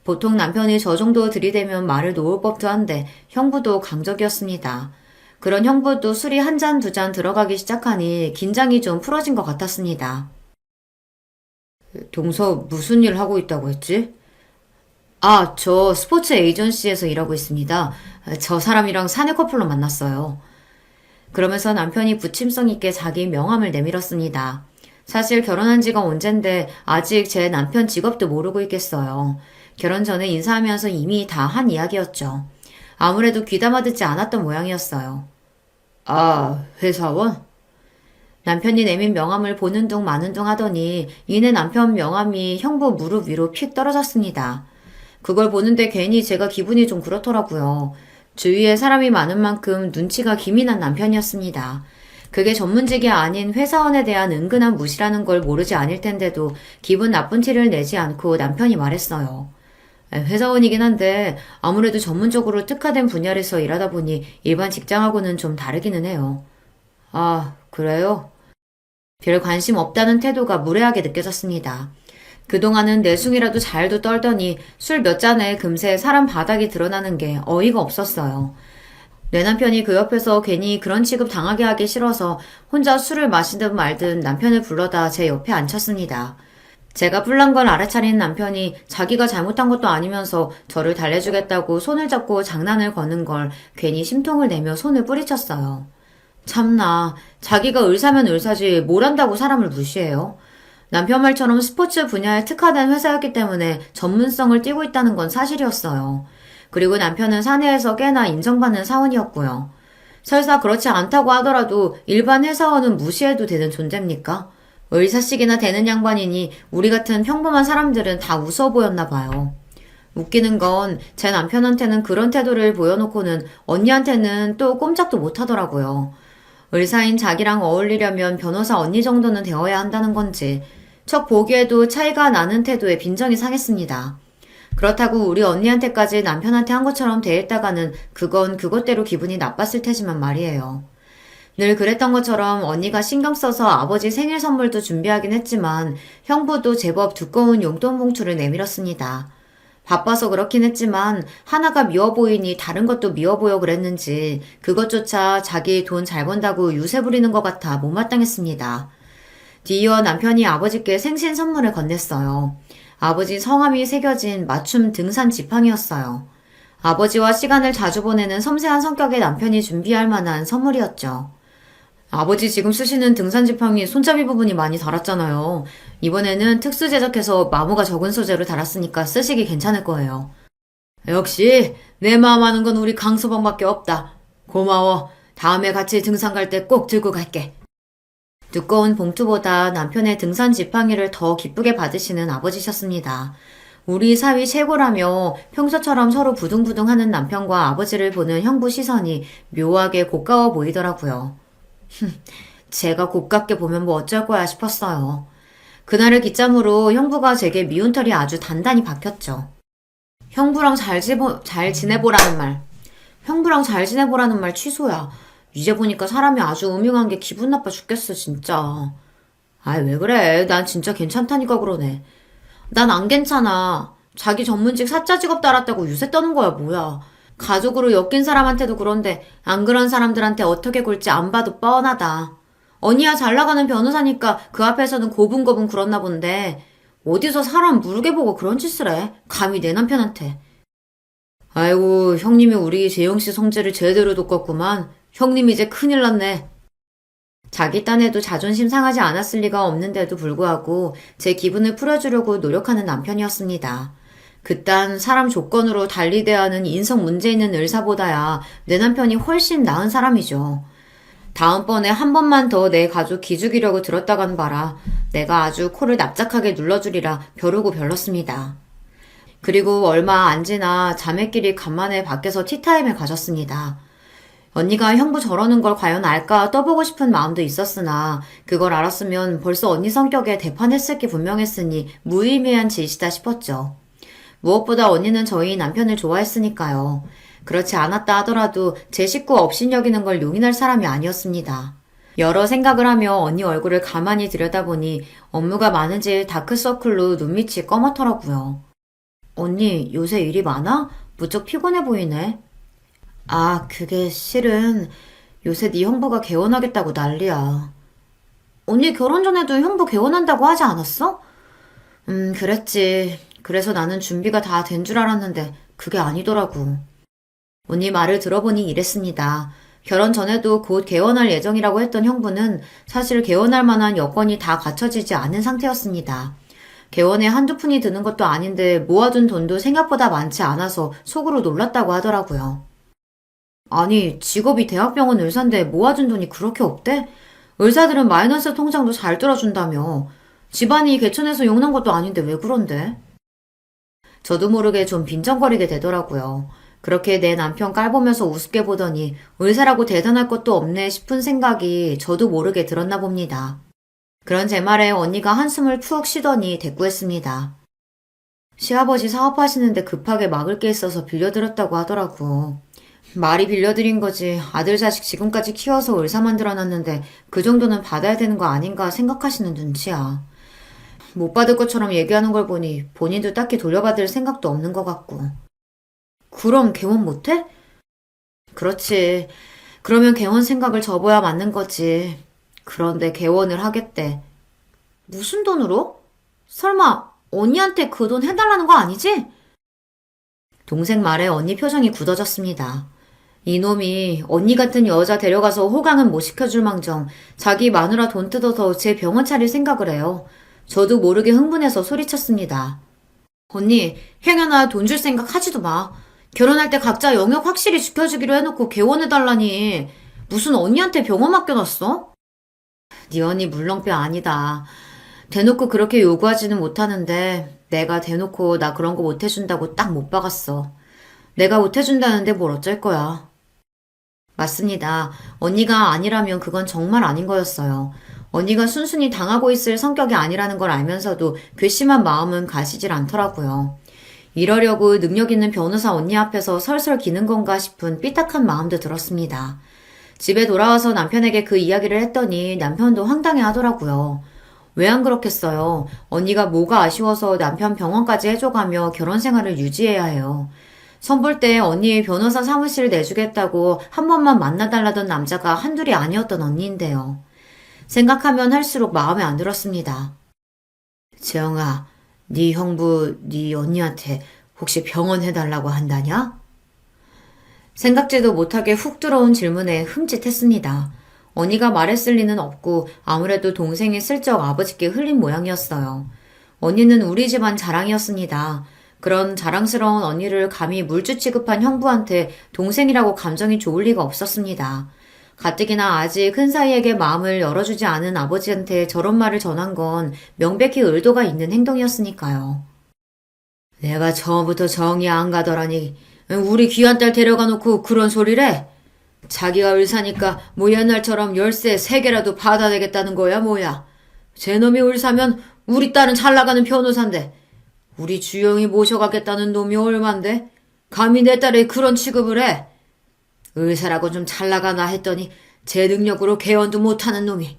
보통 남편이 저 정도 들이대면 말을 놓을 법도 한데 형부도 강적이었습니다. 그런 형부도 술이 한 잔, 두 잔 들어가기 시작하니 긴장이 좀 풀어진 것 같았습니다. 동서 무슨 일 하고 있다고 했지? 저 스포츠 에이전시에서 일하고 있습니다. 저 사람이랑 사내 커플로 만났어요. 그러면서 남편이 부침성 있게 자기 명함을 내밀었습니다. 사실 결혼한 지가 언젠데 아직 제 남편 직업도 모르고 있겠어요. 결혼 전에 인사하면서 이미 다 한 이야기였죠. 아무래도 귀담아 듣지 않았던 모양이었어요. 회사원? 남편이 내민 명함을 보는 둥 마는 둥 하더니 이내 남편 명함이 형부 무릎 위로 픽 떨어졌습니다. 그걸 보는데 괜히 제가 기분이 좀 그렇더라고요. 주위에 사람이 많은 만큼 눈치가 기민한 남편이었습니다. 그게 전문직이 아닌 회사원에 대한 은근한 무시라는 걸 모르지 않을 텐데도 기분 나쁜 티를 내지 않고 남편이 말했어요. 회사원이긴 한데 아무래도 전문적으로 특화된 분야에서 일하다 보니 일반 직장하고는 좀 다르기는 해요. 그래요? 별 관심 없다는 태도가 무례하게 느껴졌습니다. 그동안은 내숭이라도 잘도 떨더니 술 몇 잔에 금세 사람 바닥이 드러나는 게 어이가 없었어요. 내 남편이 그 옆에서 괜히 그런 취급 당하게 하기 싫어서 혼자 술을 마시든 말든 남편을 불러다 제 옆에 앉혔습니다. 제가 뿔난 걸 알아차린 남편이 자기가 잘못한 것도 아니면서 저를 달래주겠다고 손을 잡고 장난을 거는 걸 괜히 심통을 내며 손을 뿌리쳤어요. 참나, 자기가 의사면 의사지 뭘 한다고 사람을 무시해요? 남편 말처럼 스포츠 분야에 특화된 회사였기 때문에 전문성을 띠고 있다는 건 사실이었어요. 그리고 남편은 사내에서 꽤나 인정받는 사원이었고요. 설사 그렇지 않다고 하더라도 일반 회사원은 무시해도 되는 존재입니까? 의사식이나 되는 양반이니 우리 같은 평범한 사람들은 다 웃어 보였나 봐요. 웃기는 건 제 남편한테는 그런 태도를 보여놓고는 언니한테는 또 꼼짝도 못하더라고요. 의사인 자기랑 어울리려면 변호사 언니 정도는 되어야 한다는 건지 척 보기에도 차이가 나는 태도에 빈정이 상했습니다. 그렇다고 우리 언니한테까지 남편한테 한 것처럼 대했다가는 그건 그것대로 기분이 나빴을 테지만 말이에요. 늘 그랬던 것처럼 언니가 신경 써서 아버지 생일 선물도 준비하긴 했지만 형부도 제법 두꺼운 용돈 봉투를 내밀었습니다. 바빠서 그렇긴 했지만 하나가 미워 보이니 다른 것도 미워 보여 그랬는지 그것조차 자기 돈 잘 번다고 유세 부리는 것 같아 못마땅했습니다. 뒤이어 남편이 아버지께 생신 선물을 건넸어요. 아버지 성함이 새겨진 맞춤 등산 지팡이였어요. 아버지와 시간을 자주 보내는 섬세한 성격의 남편이 준비할 만한 선물이었죠. 아버지 지금 쓰시는 등산 지팡이 손잡이 부분이 많이 닳았잖아요. 이번에는 특수 제작해서 마모가 적은 소재로 달았으니까 쓰시기 괜찮을 거예요. 역시 내 마음 아는 건 우리 강서방밖에 없다. 고마워. 다음에 같이 등산 갈 때 꼭 들고 갈게. 두꺼운 봉투보다 남편의 등산 지팡이를 더 기쁘게 받으시는 아버지셨습니다. 우리 사위 최고라며 평소처럼 서로 부둥부둥하는 남편과 아버지를 보는 형부 시선이 묘하게 고가워 보이더라고요. 제가 고깝게 보면 뭐 어쩔 거야 싶었어요. 그날을 기점으로 형부가 제게 미운 털이 아주 단단히 박혔죠. 형부랑 잘 지내보라는 말. 형부랑 잘 지내보라는 말 취소야. 이제 보니까 사람이 아주 음흉한 게 기분 나빠 죽겠어, 진짜. 아이, 왜 그래? 난 진짜 괜찮다니까 그러네. 난 안 괜찮아. 자기 전문직 사짜 직업 달았다고 유세 떠는 거야, 뭐야. 가족으로 엮인 사람한테도 그런데 안 그런 사람들한테 어떻게 굴지 안 봐도 뻔하다. 언니야 잘 나가는 변호사니까 그 앞에서는 고분고분 굴었나 본데 어디서 사람 무르게 보고 그런 짓을 해? 감히 내 남편한테. 아이고, 형님이 우리 재영씨 성질을 제대로 돋궜구만. 형님 이제 큰일 났네. 자기 딴에도 자존심 상하지 않았을 리가 없는데도 불구하고 제 기분을 풀어주려고 노력하는 남편이었습니다. 그딴 사람 조건으로 달리 대하는 인성 문제 있는 의사보다야 내 남편이 훨씬 나은 사람이죠. 다음번에 한 번만 더 내 가족 기죽이려고 들었다간 봐라. 내가 아주 코를 납작하게 눌러주리라 벼르고 별렀습니다. 그리고 얼마 안 지나 자매끼리 간만에 밖에서 티타임을 가졌습니다. 언니가 형부 저러는 걸 과연 알까 떠보고 싶은 마음도 있었으나 그걸 알았으면 벌써 언니 성격에 대판했을 게 분명했으니 무의미한 짓이다 싶었죠. 무엇보다 언니는 저희 남편을 좋아했으니까요. 그렇지 않았다 하더라도 제 식구 업신여기는 걸 용인할 사람이 아니었습니다. 여러 생각을 하며 언니 얼굴을 가만히 들여다보니 업무가 많은지 다크서클로 눈밑이 검었더라고요. 언니 요새 일이 많아? 무척 피곤해 보이네. 아, 그게 실은 요새 네 형부가 개원하겠다고 난리야. 언니 결혼 전에도 형부 개원한다고 하지 않았어? 그랬지. 그래서 나는 준비가 다 된 줄 알았는데 그게 아니더라고. 언니 말을 들어보니 이랬습니다. 결혼 전에도 곧 개원할 예정이라고 했던 형부는 사실 개원할 만한 여건이 다 갖춰지지 않은 상태였습니다. 개원에 한두 푼이 드는 것도 아닌데 모아둔 돈도 생각보다 많지 않아서 속으로 놀랐다고 하더라고요. 아니, 직업이 대학병원 의사인데 모아둔 돈이 그렇게 없대? 의사들은 마이너스 통장도 잘 뚫어준다며. 집안이 개천에서 용난 것도 아닌데 왜 그런데? 저도 모르게 좀 빈정거리게 되더라고요. 그렇게 내 남편 깔보면서 우습게 보더니 의사라고 대단할 것도 없네 싶은 생각이 저도 모르게 들었나 봅니다. 그런 제 말에 언니가 한숨을 푹 쉬더니 대꾸했습니다. 시아버지 사업하시는데 급하게 막을 게 있어서 빌려드렸다고 하더라고. 말이 빌려드린 거지 아들 자식 지금까지 키워서 의사 만들어놨는데 그 정도는 받아야 되는 거 아닌가 생각하시는 눈치야. 못 받을 것처럼 얘기하는 걸 보니 본인도 딱히 돌려받을 생각도 없는 것 같고. 그럼 개원 못해? 그렇지. 그러면 개원 생각을 접어야 맞는 거지. 그런데 개원을 하겠대. 무슨 돈으로? 설마 언니한테 그 돈 해달라는 거 아니지? 동생 말에 언니 표정이 굳어졌습니다. 이놈이 언니 같은 여자 데려가서 호강은 못 시켜줄 망정 자기 마누라 돈 뜯어서 제 병원 차릴 생각을 해요. 저도 모르게 흥분해서 소리쳤습니다. 언니, 행여나 돈 줄 생각 하지도 마. 결혼할 때 각자 영역 확실히 지켜주기로 해놓고 개원해달라니. 무슨 언니한테 병원 맡겨놨어? 네 언니 물렁뼈 아니다. 대놓고 그렇게 요구하지는 못하는데 내가 대놓고 나 그런 거 못해준다고 딱 못 박았어. 내가 못해준다는데 뭘 어쩔 거야. 맞습니다. 언니가 아니라면 그건 정말 아닌 거였어요. 언니가 순순히 당하고 있을 성격이 아니라는 걸 알면서도 괘씸한 마음은 가시질 않더라고요. 이러려고 능력 있는 변호사 언니 앞에서 설설 기는 건가 싶은 삐딱한 마음도 들었습니다. 집에 돌아와서 남편에게 그 이야기를 했더니 남편도 황당해 하더라고요. 왜 안 그렇겠어요. 언니가 뭐가 아쉬워서 남편 병원까지 해줘가며 결혼 생활을 유지해야 해요. 선볼 때 언니 변호사 사무실 내주겠다고 한 번만 만나달라던 남자가 한둘이 아니었던 언니인데요. 생각하면 할수록 마음에 안 들었습니다. 재영아, 네 형부 네 언니한테 혹시 병원 해달라고 한다냐? 생각지도 못하게 훅 들어온 질문에 흠칫했습니다. 언니가 말했을 리는 없고 아무래도 동생이 슬쩍 아버지께 흘린 모양이었어요. 언니는 우리 집안 자랑이었습니다. 그런 자랑스러운 언니를 감히 물주 취급한 형부한테 동생이라고 감정이 좋을 리가 없었습니다. 가뜩이나 아직 큰 사이에게 마음을 열어주지 않은 아버지한테 저런 말을 전한 건 명백히 의도가 있는 행동이었으니까요. 내가 처음부터 정이 안 가더라니 우리 귀한 딸 데려가 놓고 그런 소리래? 자기가 의사니까 뭐 옛날처럼 열쇠 3개라도 받아내겠다는 거야 뭐야. 쟤놈이 의사면 우리 딸은 잘 나가는 변호사인데 우리 주영이 모셔가겠다는 놈이 얼만데 감히 내 딸에 그런 취급을 해. 의사라고 좀 잘 나가나 했더니 제 능력으로 개원도 못하는 놈이.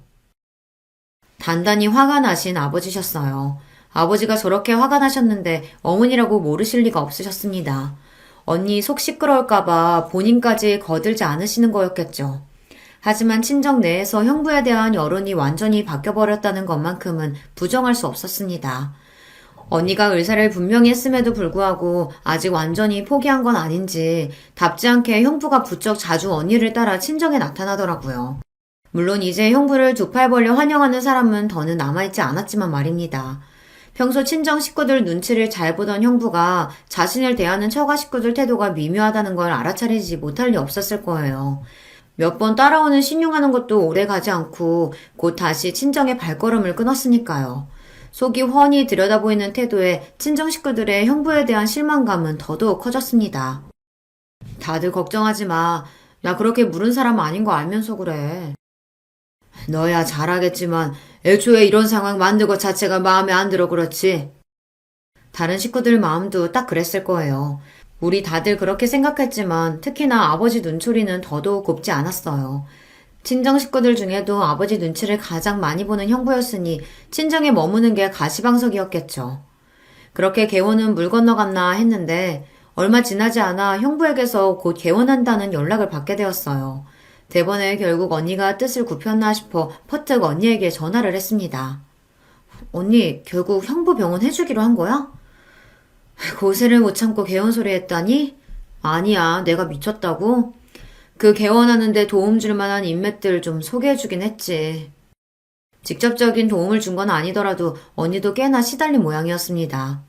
단단히 화가 나신 아버지셨어요. 아버지가 저렇게 화가 나셨는데 어머니라고 모르실 리가 없으셨습니다. 언니 속 시끄러울까봐 본인까지 거들지 않으시는 거였겠죠. 하지만 친정 내에서 형부에 대한 여론이 완전히 바뀌어버렸다는 것만큼은 부정할 수 없었습니다. 언니가 의사를 분명히 했음에도 불구하고 아직 완전히 포기한 건 아닌지 답지 않게 형부가 부쩍 자주 언니를 따라 친정에 나타나더라고요. 물론 이제 형부를 두 팔 벌려 환영하는 사람은 더는 남아있지 않았지만 말입니다. 평소 친정 식구들 눈치를 잘 보던 형부가 자신을 대하는 처가 식구들 태도가 미묘하다는 걸 알아차리지 못할 리 없었을 거예요. 몇 번 따라오는 신용하는 것도 오래 가지 않고 곧 다시 친정의 발걸음을 끊었으니까요. 속이 훤히 들여다보이는 태도에 친정 식구들의 형부에 대한 실망감은 더더욱 커졌습니다. 다들 걱정하지 마. 나 그렇게 물은 사람 아닌 거 알면서 그래. 너야 잘하겠지만 애초에 이런 상황 만든 것 자체가 마음에 안 들어 그렇지. 다른 식구들 마음도 딱 그랬을 거예요. 우리 다들 그렇게 생각했지만 특히나 아버지 눈초리는 더더욱 곱지 않았어요. 친정 식구들 중에도 아버지 눈치를 가장 많이 보는 형부였으니 친정에 머무는 게 가시방석이었겠죠. 그렇게 개원은 물 건너갔나 했는데 얼마 지나지 않아 형부에게서 곧 개원한다는 연락을 받게 되었어요. 대번에 결국 언니가 뜻을 굽혔나 싶어 퍼뜩 언니에게 전화를 했습니다. 언니, 결국 형부 병원 해주기로 한 거야? 고세를 못 참고 개원 소리 했다니? 아니야, 내가 미쳤다고? 그 개원하는데 도움 줄 만한 인맥들 좀 소개해주긴 했지. 직접적인 도움을 준 건 아니더라도 언니도 꽤나 시달린 모양이었습니다.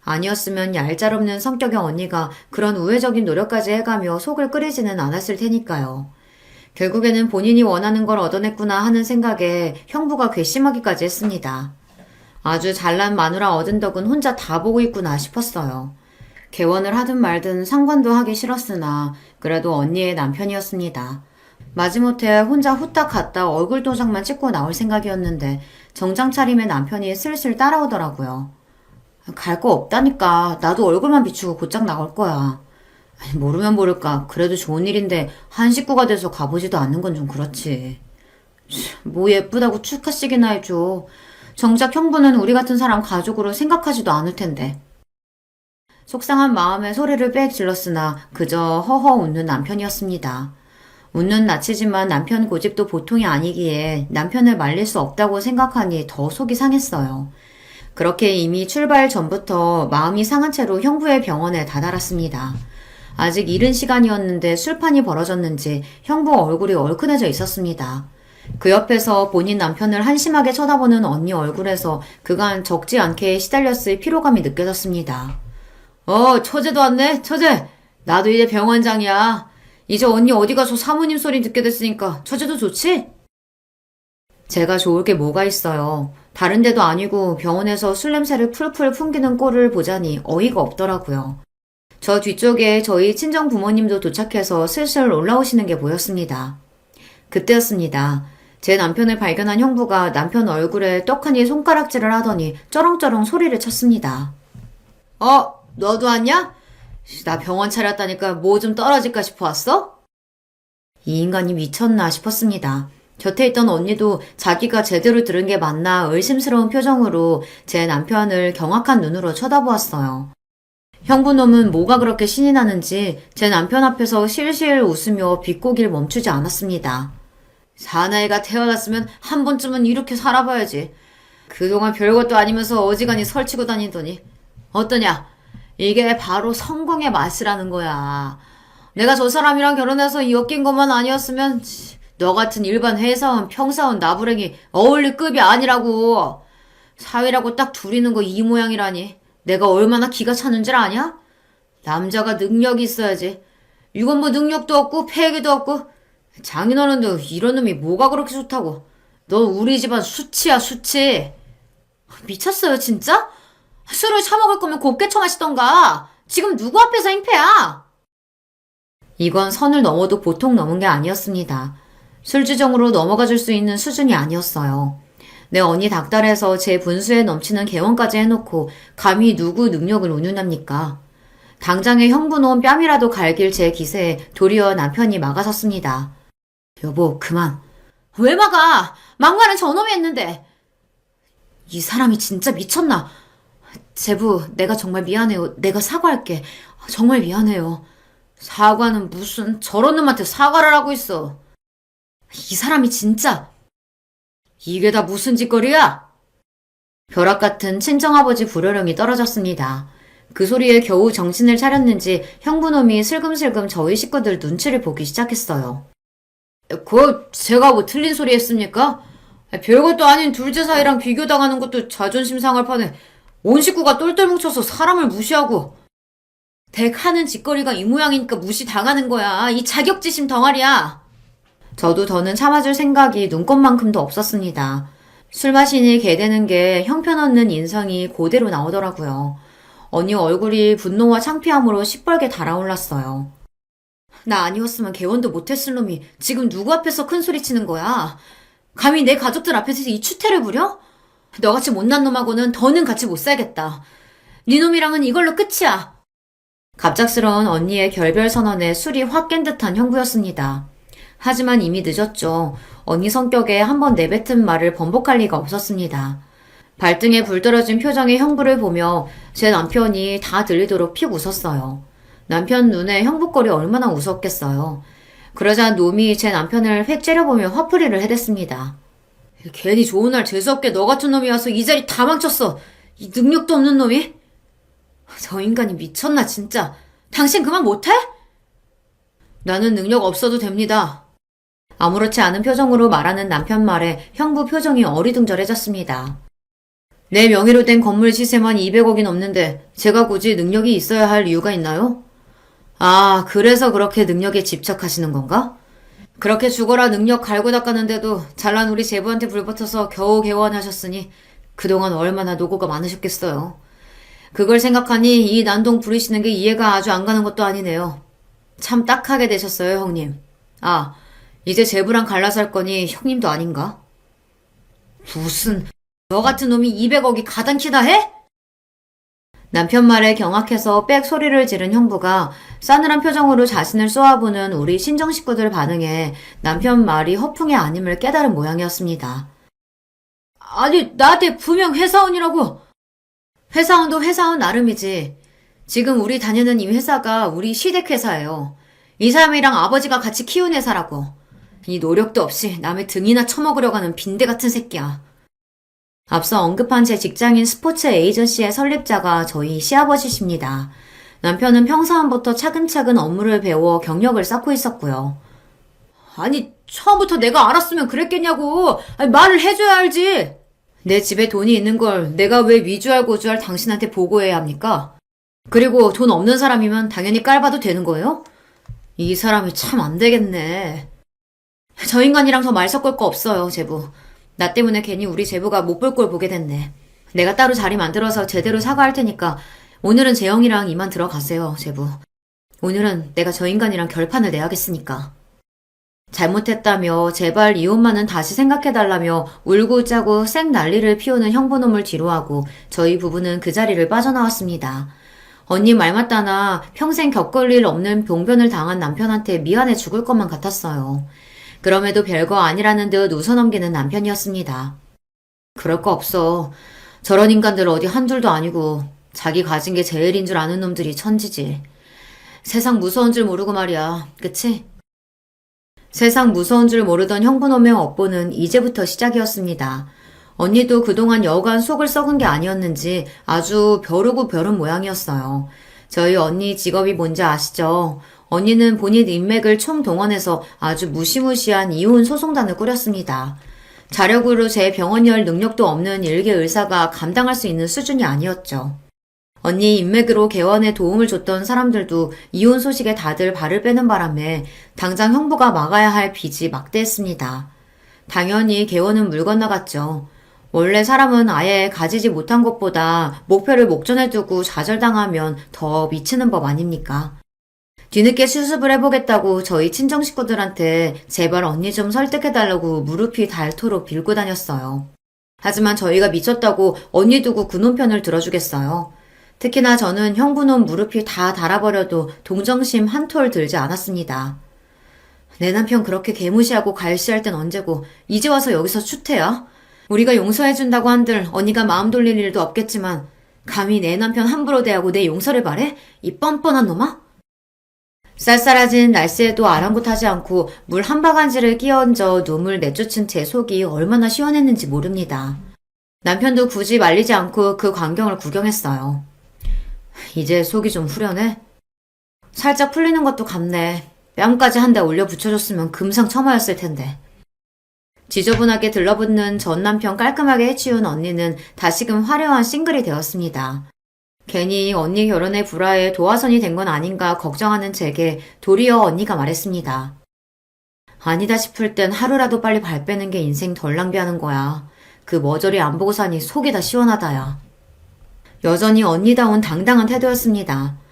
아니었으면 얄짤없는 성격의 언니가 그런 우회적인 노력까지 해가며 속을 끓이지는 않았을 테니까요. 결국에는 본인이 원하는 걸 얻어냈구나 하는 생각에 형부가 괘씸하기까지 했습니다. 아주 잘난 마누라 얻은 덕은 혼자 다 보고 있구나 싶었어요. 개원을 하든 말든 상관도 하기 싫었으나 그래도 언니의 남편이었습니다. 마지못해 혼자 후딱 갔다 얼굴 도장만 찍고 나올 생각이었는데 정장 차림의 남편이 슬슬 따라오더라고요. 갈 거 없다니까. 나도 얼굴만 비추고 곧장 나올 거야. 모르면 모를까. 그래도 좋은 일인데 한 식구가 돼서 가보지도 않는 건 좀 그렇지. 뭐 예쁘다고 축하식이나 해줘. 정작 형부는 우리 같은 사람 가족으로 생각하지도 않을 텐데. 속상한 마음에 소리를 빽 질렀으나 그저 허허 웃는 남편이었습니다. 웃는 낯이지만 남편 고집도 보통이 아니기에 남편을 말릴 수 없다고 생각하니 더 속이 상했어요. 그렇게 이미 출발 전부터 마음이 상한 채로 형부의 병원에 다다랐습니다. 아직 이른 시간이었는데 술판이 벌어졌는지 형부 얼굴이 얼큰해져 있었습니다. 그 옆에서 본인 남편을 한심하게 쳐다보는 언니 얼굴에서 그간 적지 않게 시달렸을 피로감이 느껴졌습니다. 처제도 왔네, 처제. 나도 이제 병원장이야. 이제 언니 어디 가서 사모님 소리 듣게 됐으니까 처제도 좋지? 제가 좋을 게 뭐가 있어요. 다른 데도 아니고 병원에서 술 냄새를 풀풀 풍기는 꼴을 보자니 어이가 없더라고요. 저 뒤쪽에 저희 친정 부모님도 도착해서 슬슬 올라오시는 게 보였습니다. 그때였습니다. 제 남편을 발견한 형부가 남편 얼굴에 떡하니 손가락질을 하더니 쩌렁쩌렁 소리를 쳤습니다. 너도 왔냐? 나 병원 차렸다니까 뭐 좀 떨어질까 싶어 왔어? 이 인간이 미쳤나 싶었습니다. 곁에 있던 언니도 자기가 제대로 들은 게 맞나 의심스러운 표정으로 제 남편을 경악한 눈으로 쳐다보았어요. 형부놈은 뭐가 그렇게 신이 나는지 제 남편 앞에서 실실 웃으며 비꼬기를 멈추지 않았습니다. 사나이가 태어났으면 한 번쯤은 이렇게 살아봐야지. 그동안 별것도 아니면서 어지간히 설치고 다니더니 어떠냐? 이게 바로 성공의 맛이라는 거야. 내가 저 사람이랑 결혼해서 엮인 것만 아니었으면 너 같은 일반 회사원, 평사원, 나부랭이 어울릴 급이 아니라고. 사위라고 딱 둘이는 거 이 모양이라니. 내가 얼마나 기가 차는 줄 아냐? 남자가 능력이 있어야지. 이건 뭐 능력도 없고 패기도 없고. 장인어른도 이런 놈이 뭐가 그렇게 좋다고. 너 우리 집안 수치야, 수치. 미쳤어요 진짜? 술을 처먹을 거면 곱게 처마시던가. 지금 누구 앞에서 행패야? 이건 선을 넘어도 보통 넘은 게 아니었습니다. 술주정으로 넘어가 줄 수 있는 수준이 아니었어요. 내 언니 닥달해서 제 분수에 넘치는 개원까지 해놓고 감히 누구 능력을 운운합니까? 당장에 형부 놓은 뺨이라도 갈길 제 기세에 도리어 남편이 막아섰습니다. 여보, 그만. 왜 막아? 막말은 저놈이 했는데. 이 사람이 진짜 미쳤나? 제부, 내가 정말 미안해요. 내가 사과할게. 정말 미안해요. 사과는 무슨 저런 놈한테 사과를 하고 있어. 이 사람이 진짜. 이게 다 무슨 짓거리야? 벼락 같은 친정아버지 불호령이 떨어졌습니다. 그 소리에 겨우 정신을 차렸는지 형부놈이 슬금슬금 저희 식구들 눈치를 보기 시작했어요. 제가 뭐 틀린 소리 했습니까? 별것도 아닌 둘째 사이랑 비교당하는 것도 자존심 상할 판에 온 식구가 똘똘 뭉쳐서 사람을 무시하고. 댁 하는 짓거리가 이 모양이니까 무시당하는 거야. 이 자격지심 덩어리야. 저도 더는 참아줄 생각이 눈꼽만큼도 없었습니다. 술 마시니 개되는 게 형편없는 인상이 그대로 나오더라고요. 언니 얼굴이 분노와 창피함으로 시뻘게 달아올랐어요. 나 아니었으면 개원도 못했을 놈이 지금 누구 앞에서 큰 소리 치는 거야? 감히 내 가족들 앞에서 이 추태를 부려? 너같이 못난 놈하고는 더는 같이 못 살겠다. 네 놈이랑은 이걸로 끝이야. 갑작스러운 언니의 결별 선언에 술이 확 깬 듯한 형부였습니다. 하지만 이미 늦었죠. 언니 성격에 한번 내뱉은 말을 번복할 리가 없었습니다. 발등에 불 떨어진 표정의 형부를 보며 제 남편이 다 들리도록 픽 웃었어요. 남편 눈에 형부꼴이 얼마나 웃었겠어요. 그러자 놈이 제 남편을 획 째려보며 화풀이를 해댔습니다. 괜히 좋은 날 재수없게 너 같은 놈이 와서 이 자리 다 망쳤어. 이 능력도 없는 놈이? 저 인간이 미쳤나 진짜. 당신 그만 못해? 나는 능력 없어도 됩니다. 아무렇지 않은 표정으로 말하는 남편 말에 형부 표정이 어리둥절해졌습니다. 내 명의로 된 건물 시세만 200억이 넘는데 제가 굳이 능력이 있어야 할 이유가 있나요? 아, 그래서 그렇게 능력에 집착하시는 건가? 그렇게 죽어라 능력 갈고 닦았는데도 잘난 우리 제부한테 불붙어서 겨우 개원하셨으니 그동안 얼마나 노고가 많으셨겠어요. 그걸 생각하니 이 난동 부리시는 게 이해가 아주 안 가는 것도 아니네요. 참 딱하게 되셨어요, 형님. 아, 이제 제부랑 갈라서 할 거니 형님도 아닌가? 무슨 너 같은 놈이 200억이 가당키나 해? 남편 말에 경악해서 빽 소리를 지른 형부가 싸늘한 표정으로 자신을 쏘아보는 우리 친정 식구들 반응에 남편 말이 허풍이 아님을 깨달은 모양이었습니다. 아니, 나한테 분명 회사원이라고. 회사원도 회사원 나름이지. 지금 우리 다니는 이 회사가 우리 시댁 회사예요. 이 사람이랑 아버지가 같이 키운 회사라고. 이 노력도 없이 남의 등이나 쳐먹으려고 하는 빈대 같은 새끼야. 앞서 언급한 제 직장인 스포츠 에이전시의 설립자가 저희 시아버지십니다. 남편은 평사원부터 차근차근 업무를 배워 경력을 쌓고 있었고요. 아니, 처음부터 내가 알았으면 그랬겠냐고. 아니, 말을 해줘야 알지. 내 집에 돈이 있는 걸 내가 왜 위주할 고주할 당신한테 보고해야 합니까? 그리고 돈 없는 사람이면 당연히 깔봐도 되는 거예요? 이 사람이 참 안 되겠네. 저 인간이랑 더 말 섞을 거 없어요, 제부. 나 때문에 괜히 우리 제부가 못 볼 꼴 보게 됐네. 내가 따로 자리 만들어서 제대로 사과할 테니까 오늘은 재영이랑 이만 들어가세요, 제부. 오늘은 내가 저 인간이랑 결판을 내야겠으니까. 잘못했다며 제발 이혼만은 다시 생각해달라며 울고 짜고 쌩 난리를 피우는 형부놈을 뒤로하고 저희 부부는 그 자리를 빠져나왔습니다. 언니 말 맞다나 평생 겪을 일 없는 병변을 당한 남편한테 미안해 죽을 것만 같았어요. 그럼에도 별거 아니라는 듯 웃어넘기는 남편이었습니다. 그럴 거 없어. 저런 인간들 어디 한 줄도 아니고 자기 가진 게 제일인 줄 아는 놈들이 천지지. 세상 무서운 줄 모르고 말이야. 그치? 세상 무서운 줄 모르던 형부놈의 업보는 이제부터 시작이었습니다. 언니도 그동안 여간 속을 썩은 게 아니었는지 아주 벼르고 벼른 모양이었어요. 저희 언니 직업이 뭔지 아시죠? 언니는 본인 인맥을 총동원해서 아주 무시무시한 이혼 소송단을 꾸렸습니다. 자력으로 제 병원 열 능력도 없는 일개 의사가 감당할 수 있는 수준이 아니었죠. 언니 인맥으로 개원에 도움을 줬던 사람들도 이혼 소식에 다들 발을 빼는 바람에 당장 형부가 막아야 할 빚이 막대했습니다. 당연히 개원은 물 건너갔죠. 원래 사람은 아예 가지지 못한 것보다 목표를 목전에 두고 좌절당하면 더 미치는 법 아닙니까? 뒤늦게 수습을 해보겠다고 저희 친정 식구들한테 제발 언니 좀 설득해달라고 무릎이 닳도록 빌고 다녔어요. 하지만 저희가 미쳤다고 언니 두고 그놈 편을 들어주겠어요. 특히나 저는 형부놈 무릎이 다 닳아버려도 동정심 한 톨 들지 않았습니다. 내 남편 그렇게 개무시하고 갈시할 땐 언제고 이제 와서 여기서 추태야? 우리가 용서해준다고 한들 언니가 마음 돌릴 일도 없겠지만 감히 내 남편 함부로 대하고 내 용서를 바래? 이 뻔뻔한 놈아? 쌀쌀해진 날씨에도 아랑곳하지 않고 물 한 바가지를 끼얹어 눈물 내쫓은 제 속이 얼마나 시원했는지 모릅니다. 남편도 굳이 말리지 않고 그 광경을 구경했어요. 이제 속이 좀 후련해? 살짝 풀리는 것도 같네. 뺨까지 한 대 올려 붙여줬으면 금상첨화였을 텐데. 지저분하게 들러붙는 전 남편 깔끔하게 해치운 언니는 다시금 화려한 싱글이 되었습니다. 괜히 언니 결혼에 불화해 도화선이 된 건 아닌가 걱정하는 제게 도리어 언니가 말했습니다. 아니다 싶을 땐 하루라도 빨리 발 빼는 게 인생 덜 낭비하는 거야. 그 머저리 안 보고 사니 속이 다 시원하다야. 여전히 언니다운 당당한 태도였습니다.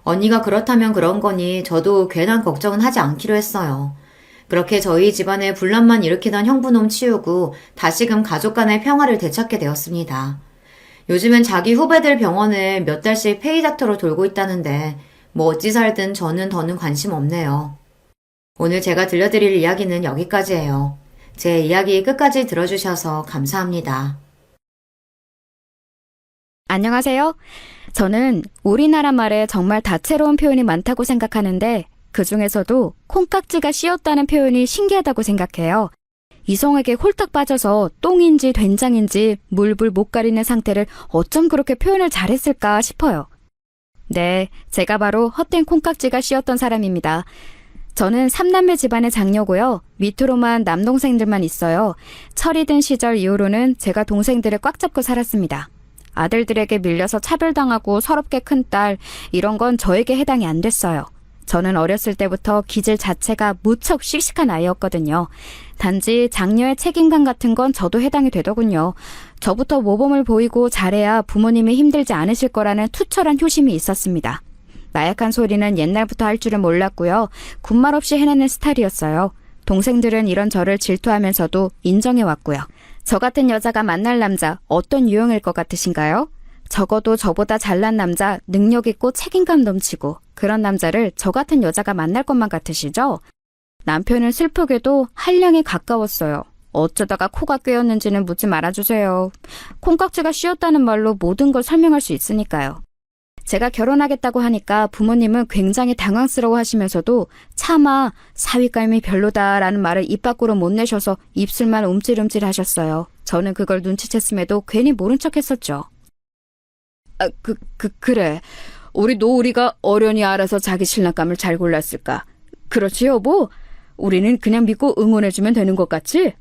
언니가 그렇다면 그런 거니 저도 괜한 걱정은 하지 않기로 했어요. 그렇게 저희 집안에 분란만 일으키던 형부놈 치우고 다시금 가족 간의 평화를 되찾게 되었습니다. 요즘은 자기 후배들 병원에 몇 달씩 페이닥터로 돌고 있다는데 뭐 어찌 살든 저는 더는 관심 없네요. 오늘 제가 들려드릴 이야기는 여기까지예요. 제 이야기 끝까지 들어주셔서 감사합니다. 안녕하세요. 저는 우리나라 말에 정말 다채로운 표현이 많다고 생각하는데 그 중에서도 콩깍지가 씌었다는 표현이 신기하다고 생각해요. 이성에게 홀딱 빠져서 똥인지 된장인지 물불 못 가리는 상태를 어쩜 그렇게 표현을 잘했을까 싶어요. 네, 제가 바로 헛된 콩깍지가 씌었던 사람입니다. 저는 3남매 집안의 장녀고요. 밑으로만 남동생들만 있어요. 철이 든 시절 이후로는 제가 동생들을 꽉 잡고 살았습니다. 아들들에게 밀려서 차별당하고 서럽게 큰 딸, 이런 건 저에게 해당이 안 됐어요. 저는 어렸을 때부터 기질 자체가 무척 씩씩한 아이였거든요. 단지 장녀의 책임감 같은 건 저도 해당이 되더군요. 저부터 모범을 보이고 잘해야 부모님이 힘들지 않으실 거라는 투철한 효심이 있었습니다. 나약한 소리는 옛날부터 할 줄은 몰랐고요. 군말 없이 해내는 스타일이었어요. 동생들은 이런 저를 질투하면서도 인정해왔고요. 저 같은 여자가 만날 남자 어떤 유형일 것 같으신가요? 적어도 저보다 잘난 남자, 능력 있고 책임감 넘치고 그런 남자를 저 같은 여자가 만날 것만 같으시죠? 남편은 슬프게도 한량에 가까웠어요. 어쩌다가 코가 꿰었는지는 묻지 말아주세요. 콩깍지가 씌었다는 말로 모든 걸 설명할 수 있으니까요. 제가 결혼하겠다고 하니까 부모님은 굉장히 당황스러워 하시면서도 차마 사위감이 별로다라는 말을 입 밖으로 못 내셔서 입술만 움찔움찔 하셨어요. 저는 그걸 눈치챘음에도 괜히 모른 척 했었죠. 그래. 우리 노우리가 어련히 알아서 자기 신랑감을 잘 골랐을까? 그렇지, 여보? 우리는 그냥 믿고 응원해주면 되는 것 같지?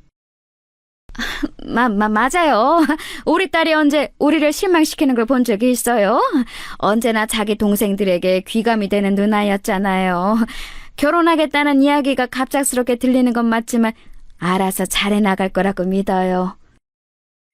맞아요. 우리 딸이 언제 우리를 실망시키는 걸 본 적이 있어요? 언제나 자기 동생들에게 귀감이 되는 누나였잖아요. 결혼하겠다는 이야기가 갑작스럽게 들리는 건 맞지만 알아서 잘해 나갈 거라고 믿어요.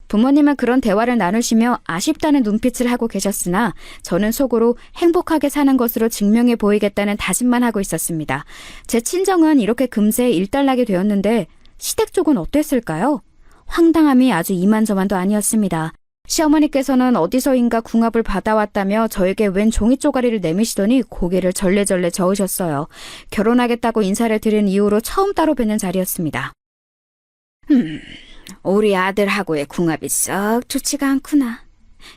부모님은 그런 대화를 나누시며 아쉽다는 눈빛을 하고 계셨으나 저는 속으로 행복하게 사는 것으로 증명해 보이겠다는 다짐만 하고 있었습니다. 제 친정은 이렇게 금세 일단락이 되었는데 시댁 쪽은 어땠을까요? 황당함이 아주 이만저만도 아니었습니다. 시어머니께서는 어디서인가 궁합을 받아왔다며 저에게 웬 종이 쪼가리를 내미시더니 고개를 절레절레 저으셨어요. 결혼하겠다고 인사를 드린 이후로 처음 따로 뵙는 자리였습니다. 우리 아들하고의 궁합이 썩 좋지가 않구나.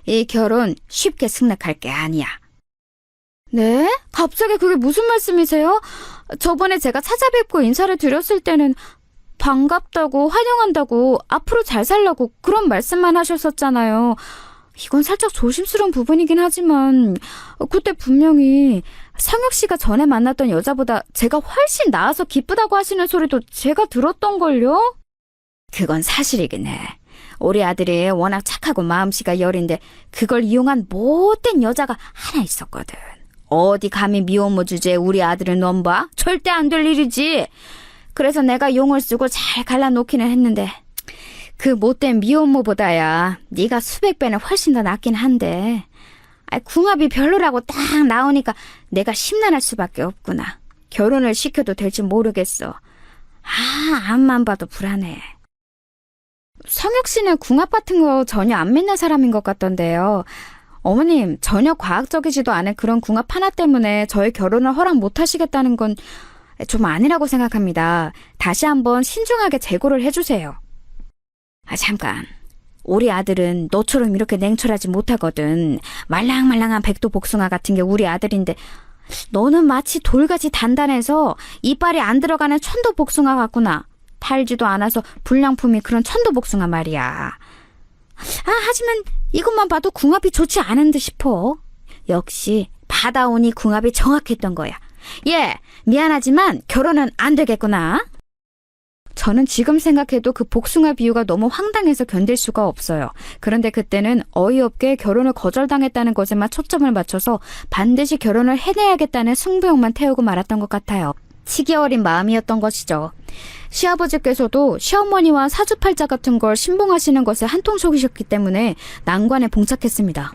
이 결혼 쉽게 승낙할 게 아니야. 네? 갑자기 그게 무슨 말씀이세요? 저번에 제가 찾아뵙고 인사를 드렸을 때는 반갑다고 환영한다고 앞으로 잘 살라고 그런 말씀만 하셨었잖아요. 이건 살짝 조심스러운 부분이긴 하지만 그때 분명히 성혁 씨가 전에 만났던 여자보다 제가 훨씬 나아서 기쁘다고 하시는 소리도 제가 들었던걸요? 그건 사실이긴 해. 우리 아들이 워낙 착하고 마음씨가 여린데 그걸 이용한 못된 여자가 하나 있었거든. 어디 감히 미혼모 주제에 우리 아들을 넘봐? 절대 안 될 일이지. 그래서 내가 용을 쓰고 잘 갈라놓기는 했는데 그 못된 미혼모보다야 네가 수백 배는 훨씬 더 낫긴 한데 궁합이 별로라고 딱 나오니까 내가 심란할 수밖에 없구나. 결혼을 시켜도 될지 모르겠어. 앞만 봐도 불안해. 성혁 씨는 궁합 같은 거 전혀 안 믿는 사람인 것 같던데요. 어머님, 전혀 과학적이지도 않은 그런 궁합 하나 때문에 저의 결혼을 허락 못 하시겠다는 건 좀 아니라고 생각합니다. 다시 한번 신중하게 재고를 해주세요. 잠깐. 우리 아들은 너처럼 이렇게 냉철하지 못하거든. 말랑말랑한 백도복숭아 같은 게 우리 아들인데 너는 마치 돌같이 단단해서 이빨이 안 들어가는 천도복숭아 같구나. 달지도 않아서 불량품이 그런 천도복숭아 말이야. 하지만 이것만 봐도 궁합이 좋지 않은 듯 싶어. 역시 받아오니 궁합이 정확했던 거야. 미안하지만 결혼은 안 되겠구나. 저는 지금 생각해도 그 복숭아 비유가 너무 황당해서 견딜 수가 없어요. 그런데 그때는 어이없게 결혼을 거절당했다는 것에만 초점을 맞춰서 반드시 결혼을 해내야겠다는 승부욕만 태우고 말았던 것 같아요. 치기 어린 마음이었던 것이죠. 시아버지께서도 시어머니와 사주팔자 같은 걸 신봉하시는 것에 한통 속이셨기 때문에 난관에 봉착했습니다.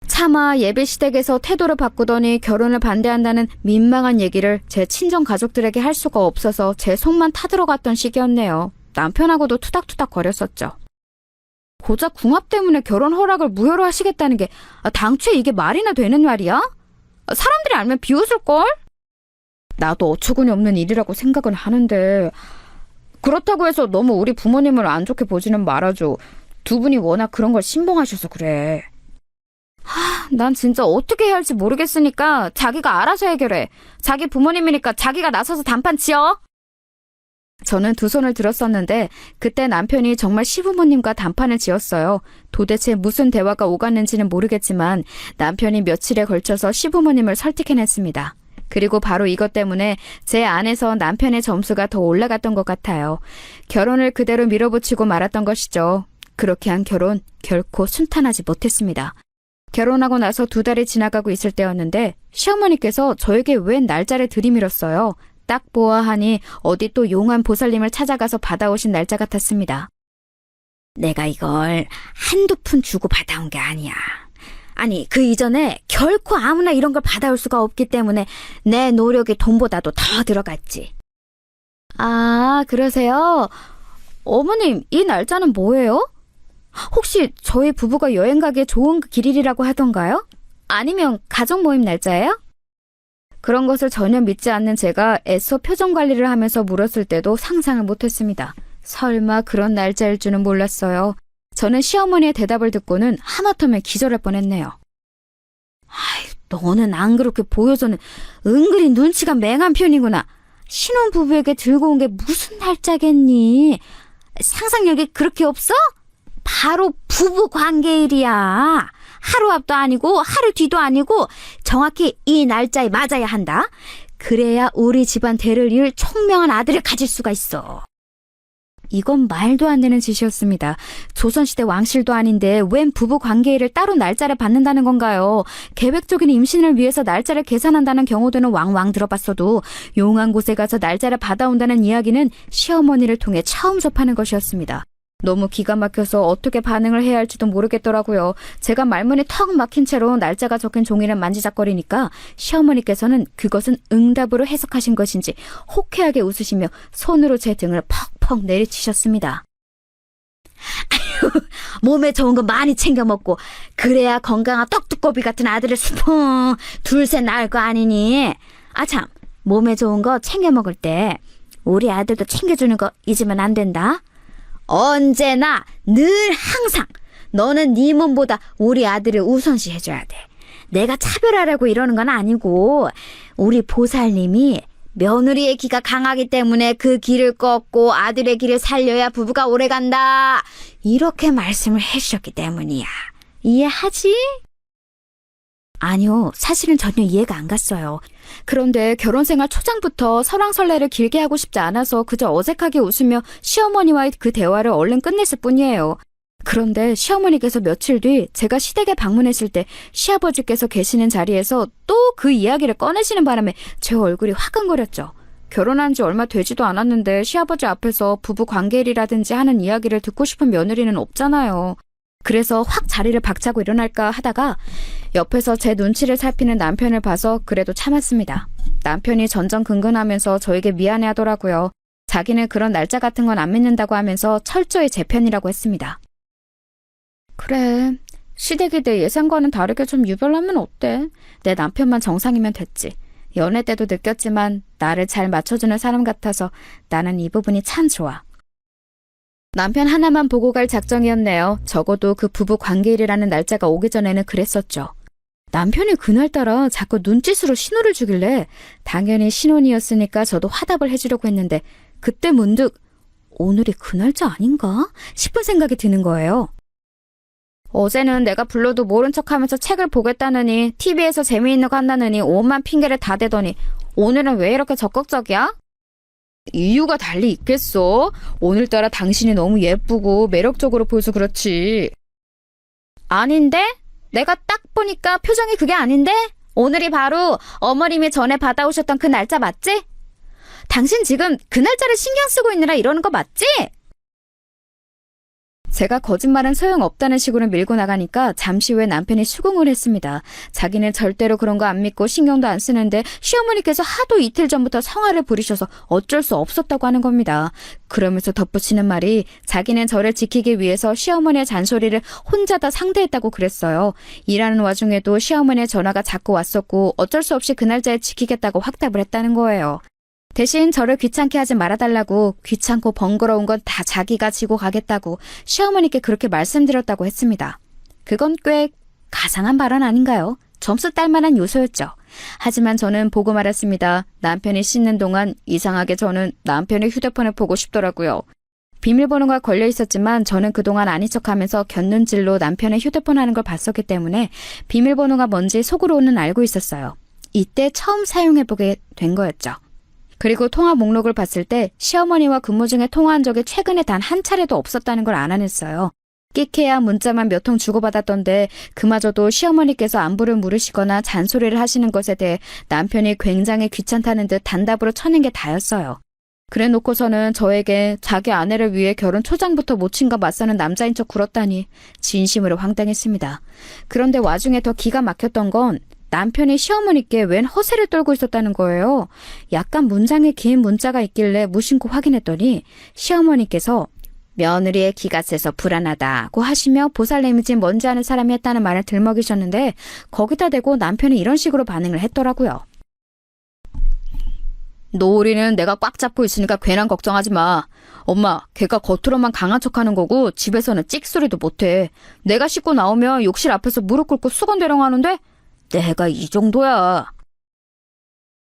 차마 예비시댁에서 태도를 바꾸더니 결혼을 반대한다는 민망한 얘기를 제 친정 가족들에게 할 수가 없어서 제 속만 타들어갔던 시기였네요. 남편하고도 투닥투닥 거렸었죠. 고작 궁합 때문에 결혼 허락을 무효로 하시겠다는 게 당초에 이게 말이나 되는 말이야? 사람들이 알면 비웃을걸? 나도 어처구니 없는 일이라고 생각은 하는데 그렇다고 해서 너무 우리 부모님을 안 좋게 보지는 말아줘. 두 분이 워낙 그런 걸 신봉하셔서 그래. 난 진짜 어떻게 해야 할지 모르겠으니까 자기가 알아서 해결해. 자기 부모님이니까 자기가 나서서 단판 치어. 저는 두 손을 들었었는데 그때 남편이 정말 시부모님과 단판을 지었어요. 도대체 무슨 대화가 오갔는지는 모르겠지만 남편이 며칠에 걸쳐서 시부모님을 설득해냈습니다. 그리고 바로 이것 때문에 제 안에서 남편의 점수가 더 올라갔던 것 같아요. 결혼을 그대로 밀어붙이고 말았던 것이죠. 그렇게 한 결혼 결코 순탄하지 못했습니다. 결혼하고 나서 2달이 지나가고 있을 때였는데 시어머니께서 저에게 웬 날짜를 들이밀었어요. 딱 보아하니 어디 또 용한 보살님을 찾아가서 받아오신 날짜 같았습니다. 내가 이걸 한두 푼 주고 받아온 게 아니야. 아니 그 이전에 결코 아무나 이런 걸 받아올 수가 없기 때문에 내 노력이 돈보다도 더 들어갔지. 그러세요? 어머님 이 날짜는 뭐예요? 혹시 저희 부부가 여행 가기에 좋은 길일이라고 하던가요? 아니면 가족 모임 날짜예요? 그런 것을 전혀 믿지 않는 제가 애써 표정 관리를 하면서 물었을 때도 상상을 못했습니다. 설마 그런 날짜일 줄은 몰랐어요. 저는 시어머니의 대답을 듣고는 하마터면 기절할 뻔했네요. 너는 안 그렇게 보여서는 은근히 눈치가 맹한 편이구나. 신혼부부에게 들고 온 게 무슨 날짜겠니? 상상력이 그렇게 없어? 바로 부부 관계일이야. 하루 앞도 아니고 하루 뒤도 아니고 정확히 이 날짜에 맞아야 한다. 그래야 우리 집안 대를 이을 총명한 아들을 가질 수가 있어. 이건 말도 안 되는 짓이었습니다. 조선시대 왕실도 아닌데 웬 부부 관계일을 따로 날짜를 받는다는 건가요? 계획적인 임신을 위해서 날짜를 계산한다는 경우도는 왕왕 들어봤어도 용한 곳에 가서 날짜를 받아온다는 이야기는 시어머니를 통해 처음 접하는 것이었습니다. 너무 기가 막혀서 어떻게 반응을 해야 할지도 모르겠더라고요. 제가 말문이 턱 막힌 채로 날짜가 적힌 종이를 만지작거리니까 시어머니께서는 그것은 응답으로 해석하신 것인지 호쾌하게 웃으시며 손으로 제 등을 퍽퍽 내리치셨습니다. 아유, 몸에 좋은 거 많이 챙겨 먹고 그래야 건강한 떡두꺼비 같은 아들을 수풍 둘셋 낳을 거 아니니. 참, 몸에 좋은 거 챙겨 먹을 때 우리 아들도 챙겨주는 거 잊으면 안 된다. 언제나 늘 항상 너는 네 몸보다 우리 아들을 우선시 해줘야 돼. 내가 차별하라고 이러는 건 아니고 우리 보살님이 며느리의 기가 강하기 때문에 그 기를 꺾고 아들의 기를 살려야 부부가 오래간다. 이렇게 말씀을 해주셨기 때문이야. 이해하지? 아니요, 사실은 전혀 이해가 안 갔어요. 그런데 결혼생활 초장부터 설왕설래를 길게 하고 싶지 않아서 그저 어색하게 웃으며 시어머니와의 그 대화를 얼른 끝냈을 뿐이에요. 그런데 시어머니께서 며칠 뒤 제가 시댁에 방문했을 때 시아버지께서 계시는 자리에서 또 그 이야기를 꺼내시는 바람에 제 얼굴이 화끈거렸죠. 결혼한 지 얼마 되지도 않았는데 시아버지 앞에서 부부 관계일이라든지 하는 이야기를 듣고 싶은 며느리는 없잖아요. 그래서 확 자리를 박차고 일어날까 하다가 옆에서 제 눈치를 살피는 남편을 봐서 그래도 참았습니다. 남편이 전전긍긍하면서 저에게 미안해하더라고요. 자기는 그런 날짜 같은 건 안 믿는다고 하면서 철저히 제 편이라고 했습니다. 그래, 시댁이 내 예상과는 다르게 좀 유별나면 어때? 내 남편만 정상이면 됐지. 연애 때도 느꼈지만 나를 잘 맞춰주는 사람 같아서 나는 이 부분이 참 좋아. 남편 하나만 보고 갈 작정이었네요. 적어도 그 부부 관계일이라는 날짜가 오기 전에는 그랬었죠. 남편이 그날따라 자꾸 눈짓으로 신호를 주길래 당연히 신혼이었으니까 저도 화답을 해주려고 했는데 그때 문득 오늘이 그 날짜 아닌가 싶은 생각이 드는 거예요. 어제는 내가 불러도 모른 척하면서 책을 보겠다느니 TV에서 재미있는 거 한다느니 온만 핑계를 다 대더니 오늘은 왜 이렇게 적극적이야? 이유가 달리 있겠어? 오늘따라 당신이 너무 예쁘고 매력적으로 보여서 그렇지. 아닌데? 내가 딱 보니까 표정이 그게 아닌데? 오늘이 바로 어머님이 전에 받아오셨던 그 날짜 맞지? 당신 지금 그 날짜를 신경 쓰고 있느라 이러는 거 맞지? 제가 거짓말은 소용없다는 식으로 밀고 나가니까 잠시 후에 남편이 수긍을 했습니다. 자기는 절대로 그런 거 안 믿고 신경도 안 쓰는데 시어머니께서 하도 이틀 전부터 성화를 부리셔서 어쩔 수 없었다고 하는 겁니다. 그러면서 덧붙이는 말이 자기는 저를 지키기 위해서 시어머니의 잔소리를 혼자 다 상대했다고 그랬어요. 일하는 와중에도 시어머니의 전화가 자꾸 왔었고 어쩔 수 없이 그 날짜에 지키겠다고 확답을 했다는 거예요. 대신 저를 귀찮게 하지 말아달라고 귀찮고 번거로운 건 다 자기가 지고 가겠다고 시어머니께 그렇게 말씀드렸다고 했습니다. 그건 꽤 가상한 발언 아닌가요? 점수 딸 만한 요소였죠. 하지만 저는 보고 말았습니다. 남편이 씻는 동안 이상하게 저는 남편의 휴대폰을 보고 싶더라고요. 비밀번호가 걸려 있었지만 저는 그동안 아닌 척하면서 곁눈질로 남편의 휴대폰 하는 걸 봤었기 때문에 비밀번호가 뭔지 속으로는 알고 있었어요. 이때 처음 사용해보게 된 거였죠. 그리고 통화 목록을 봤을 때 시어머니와 근무 중에 통화한 적이 최근에 단 한 차례도 없었다는 걸 알아냈어요. 끽해야 문자만 몇 통 주고받았던데 그마저도 시어머니께서 안부를 물으시거나 잔소리를 하시는 것에 대해 남편이 굉장히 귀찮다는 듯 단답으로 쳐낸 게 다였어요. 그래 놓고서는 저에게 자기 아내를 위해 결혼 초장부터 모친과 맞서는 남자인 척 굴었다니 진심으로 황당했습니다. 그런데 와중에 더 기가 막혔던 건 남편이 시어머니께 웬 허세를 떨고 있었다는 거예요. 약간 문장에 긴 문자가 있길래 무심코 확인했더니 시어머니께서 며느리의 기가 세서 불안하다고 하시며 보살내미지 뭔지 아는 사람이 했다는 말을 들먹이셨는데 거기다 대고 남편이 이런 식으로 반응을 했더라고요. 노을이는 내가 꽉 잡고 있으니까 괜한 걱정하지 마. 엄마, 걔가 겉으로만 강한 척하는 거고 집에서는 찍소리도 못해. 내가 씻고 나오면 욕실 앞에서 무릎 꿇고 수건대령 하는데 내가 이 정도야.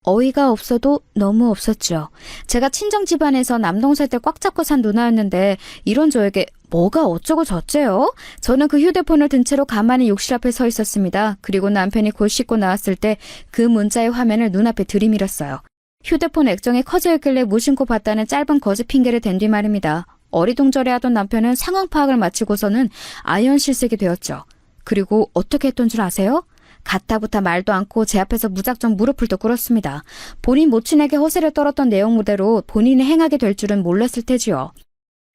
어이가 없어도 너무 없었죠. 제가 친정 집안에서 남동생 때 꽉 잡고 산 누나였는데 이런 저에게 뭐가 어쩌고 저쩌요? 저는 그 휴대폰을 든 채로 가만히 욕실 앞에 서 있었습니다. 그리고 남편이 곧 씻고 나왔을 때 그 문자의 화면을 눈앞에 들이밀었어요. 휴대폰 액정이 커져 있길래 무심코 봤다는 짧은 거짓 핑계를 댄 뒤 말입니다. 어리둥절해하던 남편은 상황 파악을 마치고서는 아연실색이 되었죠. 그리고 어떻게 했던 줄 아세요? 가타부타 말도 않고 제 앞에서 무작정 무릎을 또 꿇었습니다. 본인 모친에게 허세를 떨었던 내용무대로 본인이 행하게 될 줄은 몰랐을 테지요.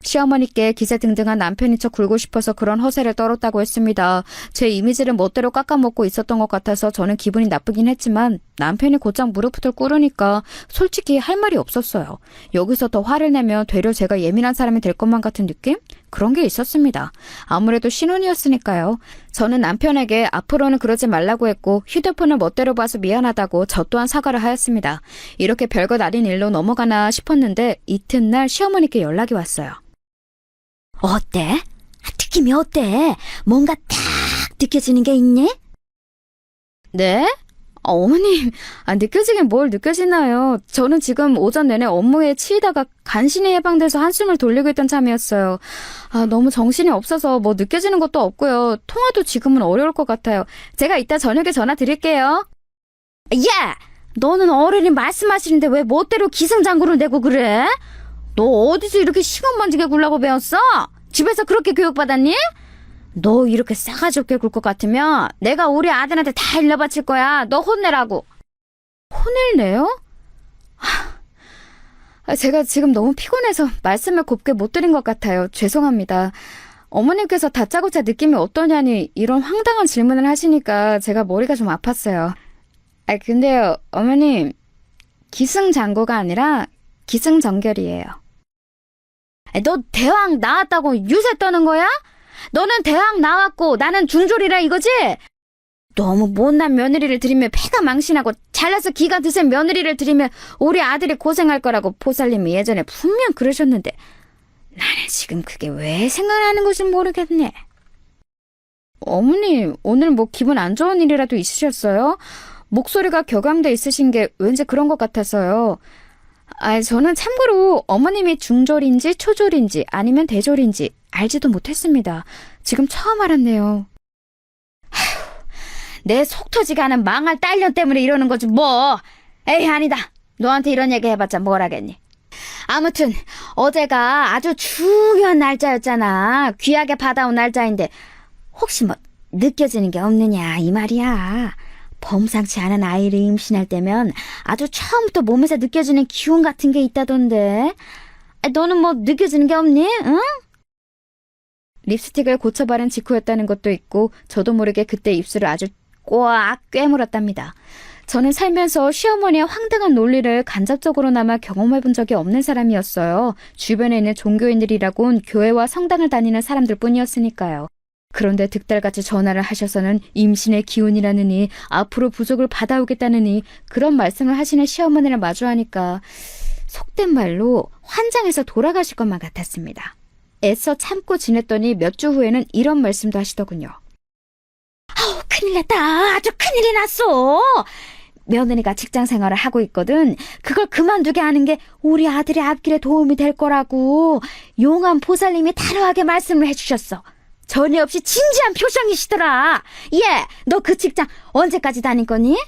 시어머니께 기세등등한 남편인 척 굴고 싶어서 그런 허세를 떨었다고 했습니다. 제 이미지를 멋대로 깎아먹고 있었던 것 같아서 저는 기분이 나쁘긴 했지만 남편이 곧장 무릎을 꿇으니까 솔직히 할 말이 없었어요. 여기서 더 화를 내면 되려 제가 예민한 사람이 될 것만 같은 느낌? 그런 게 있었습니다. 아무래도 신혼이었으니까요. 저는 남편에게 앞으로는 그러지 말라고 했고 휴대폰을 멋대로 봐서 미안하다고 저 또한 사과를 하였습니다. 이렇게 별것 아닌 일로 넘어가나 싶었는데 이튿날 시어머니께 연락이 왔어요. 어때? 느낌이 어때? 뭔가 딱 느껴지는 게 있니? 네? 어머님, 느껴지긴 뭘 느껴지나요? 저는 지금 오전 내내 업무에 치이다가 간신히 해방돼서 한숨을 돌리고 있던 참이었어요. 너무 정신이 없어서 뭐 느껴지는 것도 없고요. 통화도 지금은 어려울 것 같아요. 제가 이따 저녁에 전화 드릴게요. 야! 너는 어른이 말씀하시는데 왜 멋대로 기승장구를 내고 그래? 너 어디서 이렇게 시건번지게 굴라고 배웠어? 집에서 그렇게 교육받았니? 너 이렇게 싸가지 없게 굴 것 같으면 내가 우리 아들한테 다 일러 바칠 거야. 너 혼내라고. 혼을 내요? 제가 지금 너무 피곤해서 말씀을 곱게 못 드린 것 같아요. 죄송합니다. 어머님께서 다짜고짜 느낌이 어떠냐니 이런 황당한 질문을 하시니까 제가 머리가 좀 아팠어요. 근데요, 어머님, 기승장구가 아니라 기승전결이에요. 너 대학 나왔다고 유세 떠는 거야? 너는 대학 나왔고 나는 중졸이라 이거지? 너무 못난 며느리를 들이며 폐가 망신하고 잘나서 기가 드센 며느리를 들이며 우리 아들이 고생할 거라고 보살님이 예전에 분명 그러셨는데 나는 지금 그게 왜 생각나는 건지 모르겠네. 어머니, 오늘 뭐 기분 안 좋은 일이라도 있으셨어요? 목소리가 격앙돼 있으신 게 왠지 그런 것 같아서요. 저는 참고로 어머님이 중졸인지 초졸인지 아니면 대졸인지 알지도 못했습니다. 지금 처음 알았네요. 내 속 터지게 하는 망할 딸년 때문에 이러는 거지 뭐. 에이, 아니다. 너한테 이런 얘기 해봤자 뭘 하겠니. 아무튼 어제가 아주 중요한 날짜였잖아. 귀하게 받아온 날짜인데 혹시 뭐 느껴지는 게 없느냐 이 말이야. 범상치 않은 아이를 임신할 때면 아주 처음부터 몸에서 느껴지는 기운 같은 게 있다던데. 너는 뭐 느껴지는 게 없니? 응? 립스틱을 고쳐 바른 직후였다는 것도 있고 저도 모르게 그때 입술을 아주 꽉 꿰물었답니다. 저는 살면서 시어머니의 황당한 논리를 간접적으로나마 경험해 본 적이 없는 사람이었어요. 주변에 있는 종교인들이라곤 교회와 성당을 다니는 사람들 뿐이었으니까요. 그런데 득달같이 전화를 하셔서는 임신의 기운이라느니 앞으로 부족을 받아오겠다느니 그런 말씀을 하시는 시어머니를 마주하니까 속된 말로 환장해서 돌아가실 것만 같았습니다. 애써 참고 지냈더니 몇 주 후에는 이런 말씀도 하시더군요. 아우, 큰일 났다. 아주 큰일이 났어. 며느리가 직장 생활을 하고 있거든. 그걸 그만두게 하는 게 우리 아들의 앞길에 도움이 될 거라고 용한 보살님이 단호하게 말씀을 해주셨어. 전혀 없이 진지한 표정이시더라. 너 그 직장 언제까지 다닐 거니?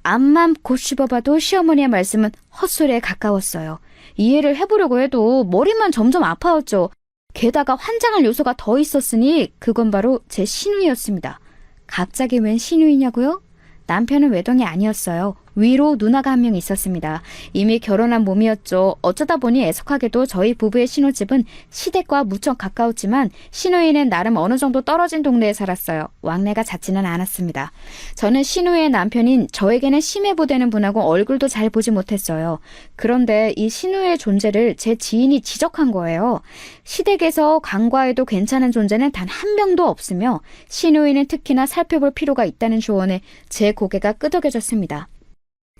앞만 곱씹어봐도 시어머니의 말씀은 헛소리에 가까웠어요. 이해를 해보려고 해도 머리만 점점 아파왔죠. 게다가 환장할 요소가 더 있었으니 그건 바로 제 시누이였습니다. 갑자기 웬 시누이냐고요? 남편은 외동이 아니었어요. 위로 누나가 한 명 있었습니다. 이미 결혼한 몸이었죠. 어쩌다 보니 애석하게도 저희 부부의 신혼집은 시댁과 무척 가까웠지만 시누이는 나름 어느 정도 떨어진 동네에 살았어요. 왕래가 잦지는 않았습니다. 저는 시누이의 남편인 저에게는 심해보되는 분하고 얼굴도 잘 보지 못했어요. 그런데 이 시누이의 존재를 제 지인이 지적한 거예요. 시댁에서 간과해도 괜찮은 존재는 단 한 명도 없으며 시누이는 특히나 살펴볼 필요가 있다는 조언에 제 고개가 끄덕여졌습니다.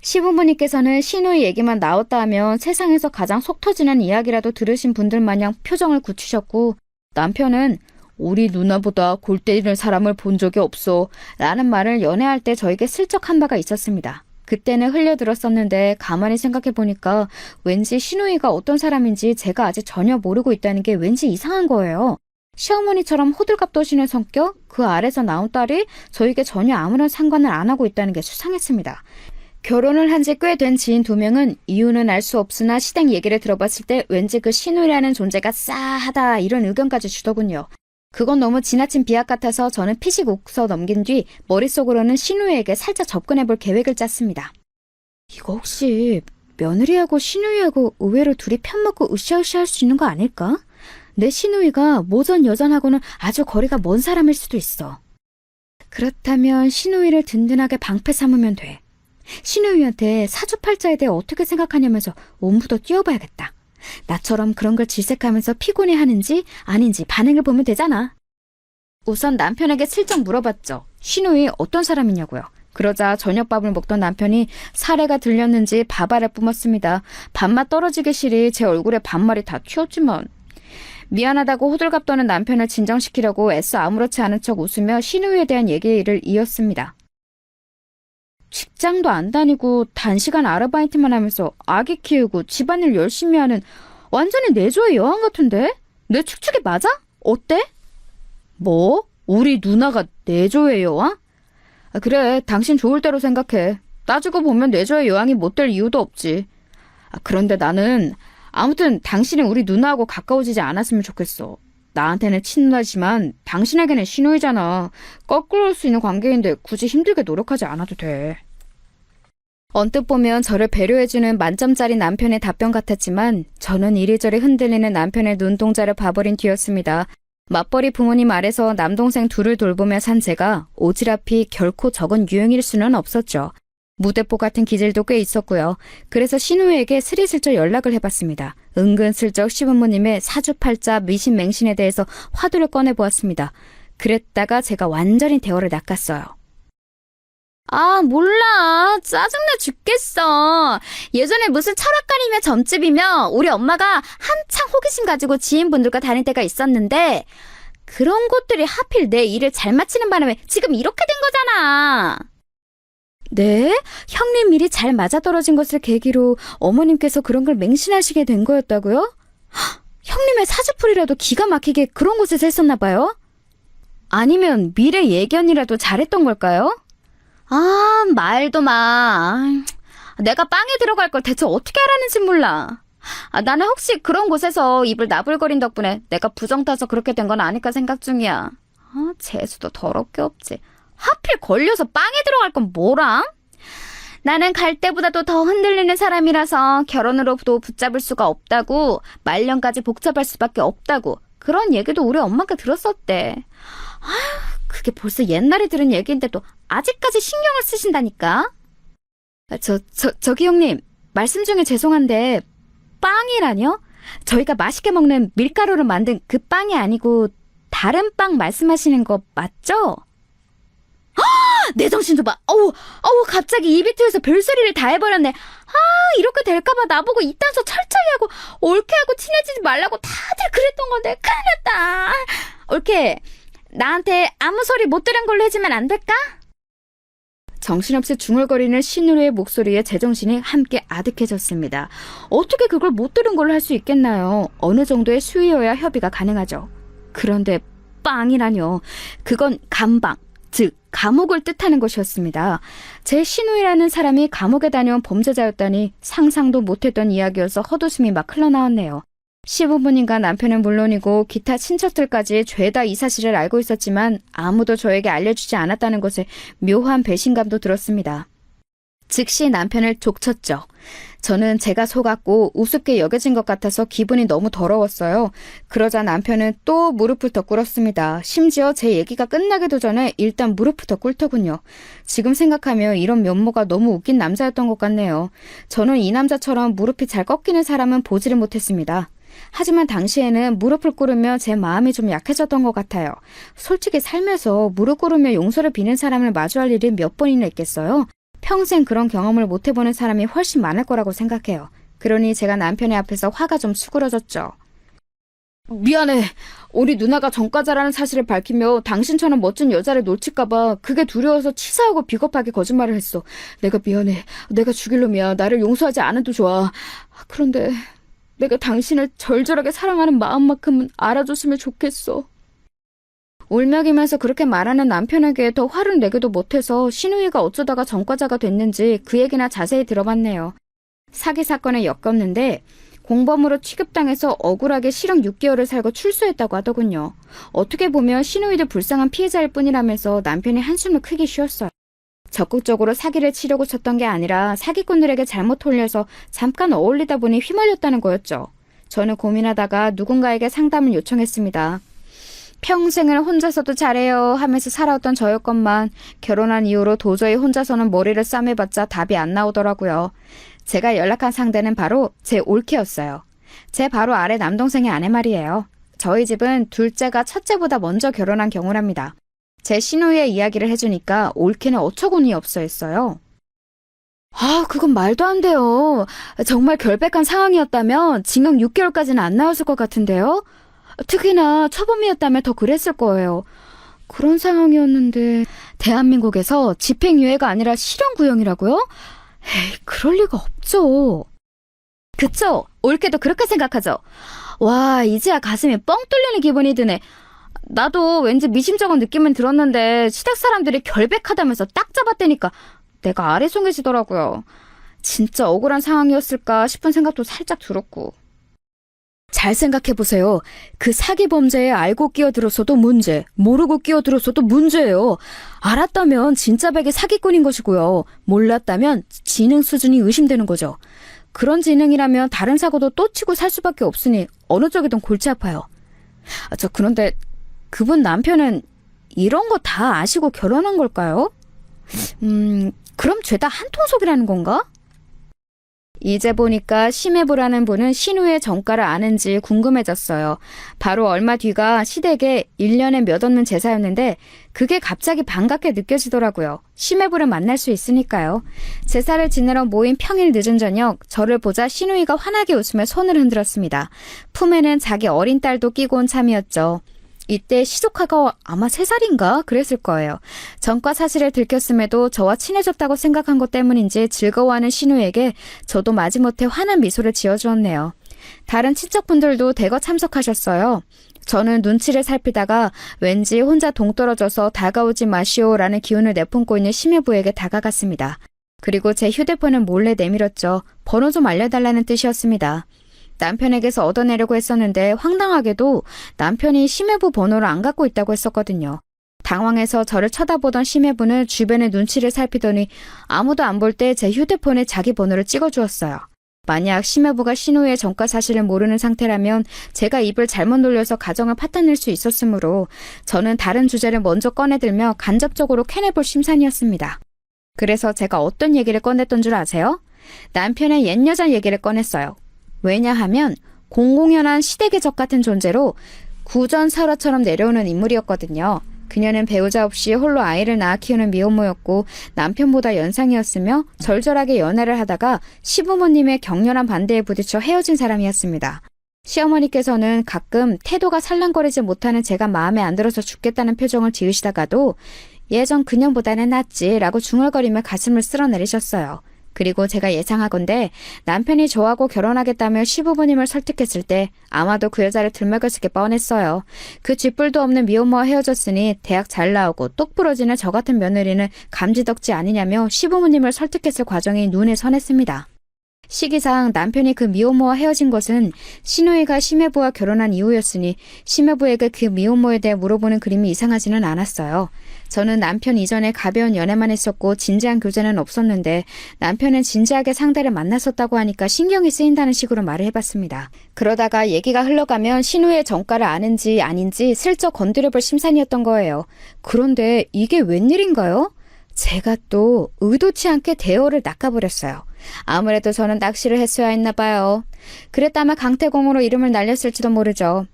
시부모님께서는 시누이 얘기만 나왔다 하면 세상에서 가장 속 터지는 이야기라도 들으신 분들 마냥 표정을 굳히셨고 남편은 우리 누나보다 골 때리는 사람을 본 적이 없어 라는 말을 연애할 때 저에게 슬쩍 한 바가 있었습니다. 그때는 흘려들었었는데 가만히 생각해보니까 왠지 시누이가 어떤 사람인지 제가 아직 전혀 모르고 있다는 게 왠지 이상한 거예요. 시어머니처럼 호들갑 떠시는 성격, 그 아래서 나온 딸이 저에게 전혀 아무런 상관을 안 하고 있다는 게 수상했습니다. 결혼을 한 지 꽤 된 지인 2명은 이유는 알 수 없으나 시댁 얘기를 들어봤을 때 왠지 그 시누이라는 존재가 싸하다 이런 의견까지 주더군요. 그건 너무 지나친 비약 같아서 저는 피식 웃어 넘긴 뒤 머릿속으로는 시누이에게 살짝 접근해볼 계획을 짰습니다. 이거 혹시 며느리하고 시누이하고 의외로 둘이 편먹고 으쌰으쌰 할 수 있는 거 아닐까? 내 시누이가 모전 여전하고는 아주 거리가 먼 사람일 수도 있어. 그렇다면 시누이를 든든하게 방패 삼으면 돼. 시누이한테 사주팔자에 대해 어떻게 생각하냐면서 온부도 뛰어봐야겠다. 나처럼 그런 걸 질색하면서 피곤해하는지 아닌지 반응을 보면 되잖아. 우선 남편에게 슬쩍 물어봤죠. 시누이 어떤 사람이냐고요. 그러자 저녁밥을 먹던 남편이 사례가 들렸는지 밥알을 뿜었습니다. 밥맛 떨어지기 싫이 제 얼굴에 반말이 다 튀었지만 미안하다고 호들갑 떠는 남편을 진정시키려고 애써 아무렇지 않은 척 웃으며 시누이에 대한 얘기를 이었습니다. 직장도 안 다니고 단시간 아르바이트만 하면서 아기 키우고 집안일 열심히 하는 완전히 내조의 여왕 같은데? 내 축축이 맞아? 어때? 뭐? 우리 누나가 내조의 여왕? 그래, 당신 좋을 대로 생각해. 따지고 보면 내조의 여왕이 못 될 이유도 없지. 그런데 나는 아무튼 당신은 우리 누나하고 가까워지지 않았으면 좋겠어. 나한테는 친누나지만 당신에게는 시누이잖아. 거꾸로 올 수 있는 관계인데 굳이 힘들게 노력하지 않아도 돼. 언뜻 보면 저를 배려해주는 만점짜리 남편의 답변 같았지만 저는 이리저리 흔들리는 남편의 눈동자를 봐버린 뒤였습니다. 맞벌이 부모님 아래서 남동생 둘을 돌보며 산 제가 오지랖이 결코 적은 유형일 수는 없었죠. 무대포 같은 기질도 꽤 있었고요. 그래서 시누이에게 스리슬쩍 연락을 해봤습니다. 은근슬쩍 시부모님의 사주팔자 미신맹신에 대해서 화두를 꺼내보았습니다. 그랬다가 제가 완전히 대화를 낚았어요. 아, 몰라. 짜증나 죽겠어. 예전에 무슨 철학관이며 점집이며 우리 엄마가 한창 호기심 가지고 지인분들과 다닐 때가 있었는데 그런 곳들이 하필 내 일을 잘 마치는 바람에 지금 이렇게 된 거잖아. 네? 형님 일이 잘 맞아떨어진 것을 계기로 어머님께서 그런 걸 맹신하시게 된 거였다고요? 헉, 형님의 사주풀이라도 기가 막히게 그런 곳에서 했었나 봐요? 아니면 미래 예견이라도 잘했던 걸까요? 아, 말도 마. 내가 빵에 들어갈 걸 대체 어떻게 알았는지 몰라. 나는 혹시 그런 곳에서 입을 나불거린 덕분에 내가 부정 타서 그렇게 된 건 아닐까 생각 중이야. 재수도 더럽게 없지. 하필 걸려서 빵에 들어갈 건 뭐람? 나는 갈 때보다도 더 흔들리는 사람이라서 결혼으로도 붙잡을 수가 없다고, 말년까지 복잡할 수밖에 없다고 그런 얘기도 우리 엄마가 들었었대. 그게 벌써 옛날에 들은 얘기인데도 아직까지 신경을 쓰신다니까. 저기 형님, 말씀 중에 죄송한데 빵이라뇨? 저희가 맛있게 먹는 밀가루로 만든 그 빵이 아니고 다른 빵 말씀하시는 거 맞죠? 내 정신 좀 봐. 갑자기 입이 트여서 별소리를 다 해버렸네. 이렇게 될까봐 나보고 이딴 소 철저히 하고 올케하고 친해지지 말라고 다들 그랬던 건데 큰일 났다. 올케, 나한테 아무 소리 못 들은 걸로 해주면 안 될까? 정신없이 중얼거리는 신우의 목소리에 제정신이 함께 아득해졌습니다. 어떻게 그걸 못 들은 걸로 할 수 있겠나요? 어느 정도의 수위여야 협의가 가능하죠. 그런데 빵이라뇨. 그건 감방, 즉 감옥을 뜻하는 것이었습니다. 제 신우이라는 사람이 감옥에 다녀온 범죄자였다니 상상도 못했던 이야기여서 헛웃음이 막 흘러나왔네요. 시부모님과 남편은 물론이고 기타 친척들까지 죄다 이 사실을 알고 있었지만 아무도 저에게 알려주지 않았다는 것에 묘한 배신감도 들었습니다. 즉시 남편을 족쳤죠. 저는 제가 속았고 우습게 여겨진 것 같아서 기분이 너무 더러웠어요. 그러자 남편은 또 무릎을 더 꿇었습니다. 심지어 제 얘기가 끝나기도 전에 일단 무릎부터 꿇더군요. 지금 생각하면 이런 면모가 너무 웃긴 남자였던 것 같네요. 저는 이 남자처럼 무릎이 잘 꺾이는 사람은 보지를 못했습니다. 하지만 당시에는 무릎을 꿇으며 제 마음이 좀 약해졌던 것 같아요. 솔직히 살면서 무릎 꿇으며 용서를 비는 사람을 마주할 일이 몇 번이나 있겠어요? 평생 그런 경험을 못 해보는 사람이 훨씬 많을 거라고 생각해요. 그러니 제가 남편의 앞에서 화가 좀 수그러졌죠. 미안해. 우리 누나가 전과자라는 사실을 밝히며 당신처럼 멋진 여자를 놓칠까봐 그게 두려워서 치사하고 비겁하게 거짓말을 했어. 내가 미안해. 내가 죽일 놈이야. 나를 용서하지 않아도 좋아. 그런데 내가 당신을 절절하게 사랑하는 마음만큼은 알아줬으면 좋겠어. 울먹이면서 그렇게 말하는 남편에게 더 화를 내기도 못해서 신우이가 어쩌다가 전과자가 됐는지 그 얘기나 자세히 들어봤네요. 사기 사건에 엮였는데 공범으로 취급당해서 억울하게 실형 6개월을 살고 출소했다고 하더군요. 어떻게 보면 신우이도 불쌍한 피해자일 뿐이라면서 남편이 한숨을 크게 쉬었어요. 적극적으로 사기를 치려고 쳤던 게 아니라 사기꾼들에게 잘못 홀려서 잠깐 어울리다 보니 휘말렸다는 거였죠. 저는 고민하다가 누군가에게 상담을 요청했습니다. 평생을 혼자서도 잘해요 하면서 살아왔던 저였건만 결혼한 이후로 도저히 혼자서는 머리를 싸매봤자 답이 안 나오더라고요. 제가 연락한 상대는 바로 제 올케였어요. 제 바로 아래 남동생의 아내 말이에요. 저희 집은 둘째가 첫째보다 먼저 결혼한 경우랍니다. 제 신우이의 이야기를 해주니까 올케는 어처구니 없어 했어요. 그건 말도 안 돼요. 정말 결백한 상황이었다면 징역 6개월까지는 안 나왔을 것 같은데요. 특히나 초범이었다면 더 그랬을 거예요. 그런 상황이었는데 대한민국에서 집행유예가 아니라 실형구형이라고요? 에이, 그럴 리가 없죠. 그쵸? 올케도 그렇게 생각하죠? 와, 이제야 가슴이 뻥 뚫리는 기분이 드네. 나도 왠지 미심쩍은 느낌은 들었는데 시댁 사람들이 결백하다면서 딱 잡았다니까 내가 아래송해지더라고요. 진짜 억울한 상황이었을까 싶은 생각도 살짝 들었고. 잘 생각해보세요. 그 사기 범죄에 알고 끼어들었어도 문제, 모르고 끼어들었어도 문제예요. 알았다면 진짜 백의 사기꾼인 것이고요. 몰랐다면 지능 수준이 의심되는 거죠. 그런 지능이라면 다른 사고도 또 치고 살 수밖에 없으니 어느 쪽이든 골치 아파요. 그런데 그분 남편은 이런 거 다 아시고 결혼한 걸까요? 그럼 죄다 한 통속이라는 건가? 이제 보니까 심해부라는 분은 신우의 정가를 아는지 궁금해졌어요. 바로 얼마 뒤가 시댁에 1년에 몇 없는 제사였는데 그게 갑자기 반갑게 느껴지더라고요. 심해부를 만날 수 있으니까요. 제사를 지내러 모인 평일 늦은 저녁, 저를 보자 신우이가 환하게 웃으며 손을 흔들었습니다. 품에는 자기 어린 딸도 끼고 온 참이었죠. 이때 시조카가 아마 3살인가 그랬을 거예요. 전과 사실을 들켰음에도 저와 친해졌다고 생각한 것 때문인지 즐거워하는 신우에게 저도 마지못해 환한 미소를 지어주었네요. 다른 친척분들도 대거 참석하셨어요. 저는 눈치를 살피다가 왠지 혼자 동떨어져서 다가오지 마시오라는 기운을 내뿜고 있는 심해부에게 다가갔습니다. 그리고 제 휴대폰을 몰래 내밀었죠. 번호 좀 알려달라는 뜻이었습니다. 남편에게서 얻어내려고 했었는데 황당하게도 남편이 심해부 번호를 안 갖고 있다고 했었거든요. 당황해서 저를 쳐다보던 심해부는 주변의 눈치를 살피더니 아무도 안 볼 때 제 휴대폰에 자기 번호를 찍어주었어요. 만약 심해부가 신우의 전과 사실을 모르는 상태라면 제가 입을 잘못 놀려서 가정을 파탄낼 수 있었으므로 저는 다른 주제를 먼저 꺼내들며 간접적으로 캐내볼 심산이었습니다. 그래서 제가 어떤 얘기를 꺼냈던 줄 아세요? 남편의 옛 여자 얘기를 꺼냈어요. 왜냐하면 공공연한 시댁의 적 같은 존재로 구전설화처럼 내려오는 인물이었거든요. 그녀는 배우자 없이 홀로 아이를 낳아 키우는 미혼모였고 남편보다 연상이었으며 절절하게 연애를 하다가 시부모님의 격렬한 반대에 부딪혀 헤어진 사람이었습니다. 시어머니께서는 가끔 태도가 살랑거리지 못하는 제가 마음에 안 들어서 죽겠다는 표정을 지으시다가도 예전 그년보다는 낫지라고 중얼거리며 가슴을 쓸어내리셨어요. 그리고 제가 예상하건대 남편이 저하고 결혼하겠다며 시부모님을 설득했을 때 아마도 그 여자를 들먹였을 게 뻔했어요. 그 쥐뿔도 없는 미혼모와 헤어졌으니 대학 잘 나오고 똑 부러지는 저 같은 며느리는 감지덕지 아니냐며 시부모님을 설득했을 과정이 눈에 선했습니다. 시기상 남편이 그 미혼모와 헤어진 것은 신우이가 심해부와 결혼한 이후였으니 심해부에게 그 미혼모에 대해 물어보는 그림이 이상하지는 않았어요. 저는 남편 이전에 가벼운 연애만 했었고 진지한 교제는 없었는데 남편은 진지하게 상대를 만났었다고 하니까 신경이 쓰인다는 식으로 말을 해봤습니다. 그러다가 얘기가 흘러가면 신우의 정가를 아는지 아닌지 슬쩍 건드려볼 심산이었던 거예요. 그런데 이게 웬일인가요? 제가 또 의도치 않게 대어를 낚아버렸어요. 아무래도 저는 낚시를 했어야 했나 봐요. 그랬다면 강태공으로 이름을 날렸을지도 모르죠.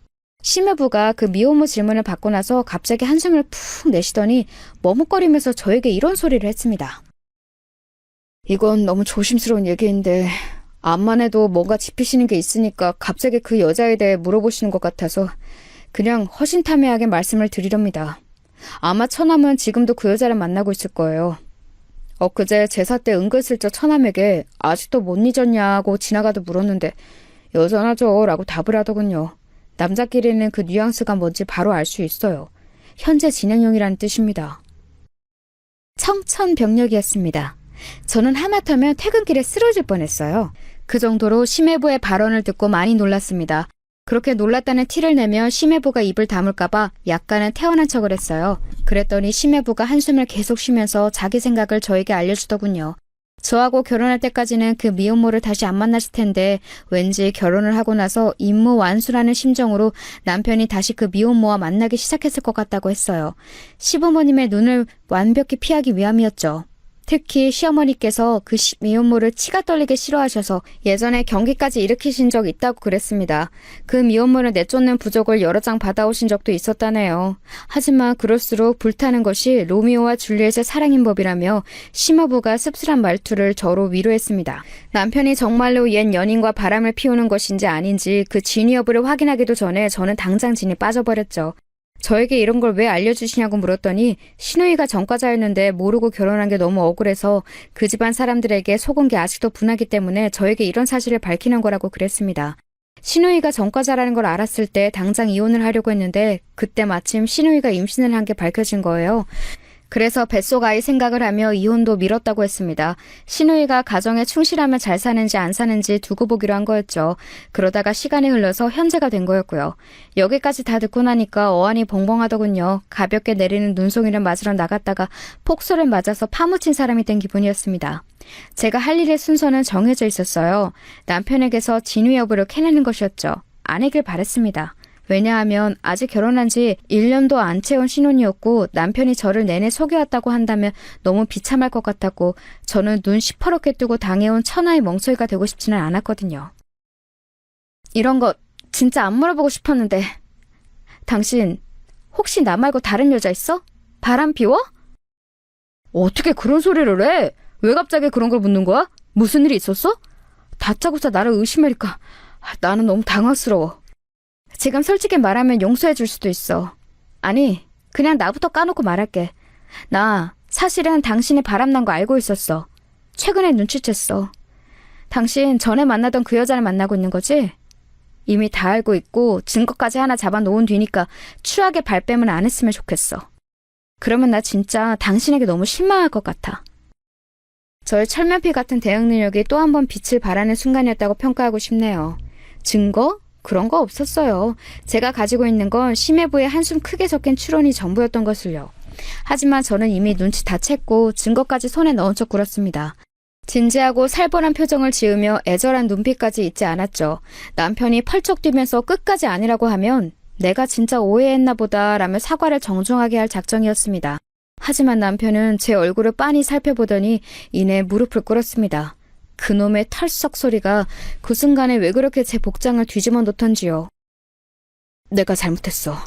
심해부가 그 미혼모 질문을 받고 나서 갑자기 한숨을 푹 내쉬더니 머뭇거리면서 저에게 이런 소리를 했습니다. 이건 너무 조심스러운 얘기인데 암만 해도 뭔가 짚히시는 게 있으니까 갑자기 그 여자에 대해 물어보시는 것 같아서 그냥 허심탄회하게 말씀을 드리렵니다. 아마 처남은 지금도 그 여자를 만나고 있을 거예요. 엊그제 제사 때 은근슬쩍 처남에게 아직도 못 잊었냐고 지나가다 물었는데 여전하죠 라고 답을 하더군요. 남자끼리는 그 뉘앙스가 뭔지 바로 알 수 있어요. 현재 진행형이라는 뜻입니다. 청천벽력이었습니다. 저는 하마터면 퇴근길에 쓰러질 뻔했어요. 그 정도로 심해부의 발언을 듣고 많이 놀랐습니다. 그렇게 놀랐다는 티를 내며 심해부가 입을 다물까봐 약간은 태어난 척을 했어요. 그랬더니 심해부가 한숨을 계속 쉬면서 자기 생각을 저에게 알려주더군요. 저하고 결혼할 때까지는 그 미혼모를 다시 안 만났을 텐데 왠지 결혼을 하고 나서 임무완수라는 심정으로 남편이 다시 그 미혼모와 만나기 시작했을 것 같다고 했어요. 시부모님의 눈을 완벽히 피하기 위함이었죠. 특히 시어머니께서 그 미혼모를 치가 떨리게 싫어하셔서 예전에 경기까지 일으키신 적 있다고 그랬습니다. 그 미혼모를 내쫓는 부적을 여러 장 받아오신 적도 있었다네요. 하지만 그럴수록 불타는 것이 로미오와 줄리엣의 사랑인 법이라며 심화부가 씁쓸한 말투를 저로 위로했습니다. 남편이 정말로 옛 연인과 바람을 피우는 것인지 아닌지 그 진위 여부를 확인하기도 전에 저는 당장 진이 빠져버렸죠. 저에게 이런 걸 왜 알려주시냐고 물었더니 신우이가 전과자였는데 모르고 결혼한 게 너무 억울해서 그 집안 사람들에게 속은 게 아직도 분하기 때문에 저에게 이런 사실을 밝히는 거라고 그랬습니다. 신우이가 전과자라는 걸 알았을 때 당장 이혼을 하려고 했는데 그때 마침 신우이가 임신을 한 게 밝혀진 거예요. 그래서 뱃속 아이 생각을 하며 이혼도 미뤘다고 했습니다. 신우이가 가정에 충실하면 잘 사는지 안 사는지 두고 보기로 한 거였죠. 그러다가 시간이 흘러서 현재가 된 거였고요. 여기까지 다 듣고 나니까 어안이 벙벙하더군요. 가볍게 내리는 눈송이를 맞으러 나갔다가 폭소를 맞아서 파묻힌 사람이 된 기분이었습니다. 제가 할 일의 순서는 정해져 있었어요. 남편에게서 진위 여부를 캐내는 것이었죠. 아니길 바랬습니다. 왜냐하면 아직 결혼한 지 1년도 안 채운 신혼이었고 남편이 저를 내내 속여왔다고 한다면 너무 비참할 것 같았고 저는 눈 시퍼렇게 뜨고 당해온 천하의 멍청이가 되고 싶지는 않았거든요. 이런 거 진짜 안 물어보고 싶었는데 당신 혹시 나 말고 다른 여자 있어? 바람 피워? 어떻게 그런 소리를 해? 왜 갑자기 그런 걸 묻는 거야? 무슨 일이 있었어? 다짜고짜 나를 의심하니까 나는 너무 당황스러워. 지금 솔직히 말하면 용서해 줄 수도 있어. 아니, 그냥 나부터 까놓고 말할게. 나 사실은 당신이 바람난 거 알고 있었어. 최근에 눈치챘어. 당신 전에 만나던 그 여자를 만나고 있는 거지? 이미 다 알고 있고 증거까지 하나 잡아놓은 뒤니까 추하게 발뺌을 안 했으면 좋겠어. 그러면 나 진짜 당신에게 너무 실망할 것 같아. 저의 철면피 같은 대응 능력이 또 한 번 빛을 발하는 순간이었다고 평가하고 싶네요. 증거? 그런 거 없었어요. 제가 가지고 있는 건 심해부에 한숨 크게 섞인 추론이 전부였던 것을요. 하지만 저는 이미 눈치 다 챘고 증거까지 손에 넣은 척 굴었습니다. 진지하고 살벌한 표정을 지으며 애절한 눈빛까지 잊지 않았죠. 남편이 펄쩍 뛰면서 끝까지 아니라고 하면 내가 진짜 오해했나 보다 라며 사과를 정중하게 할 작정이었습니다. 하지만 남편은 제 얼굴을 빤히 살펴보더니 이내 무릎을 꿇었습니다. 그놈의 털썩 소리가 그 순간에 왜 그렇게 제 복장을 뒤집어 놓던지요. 내가 잘못했어.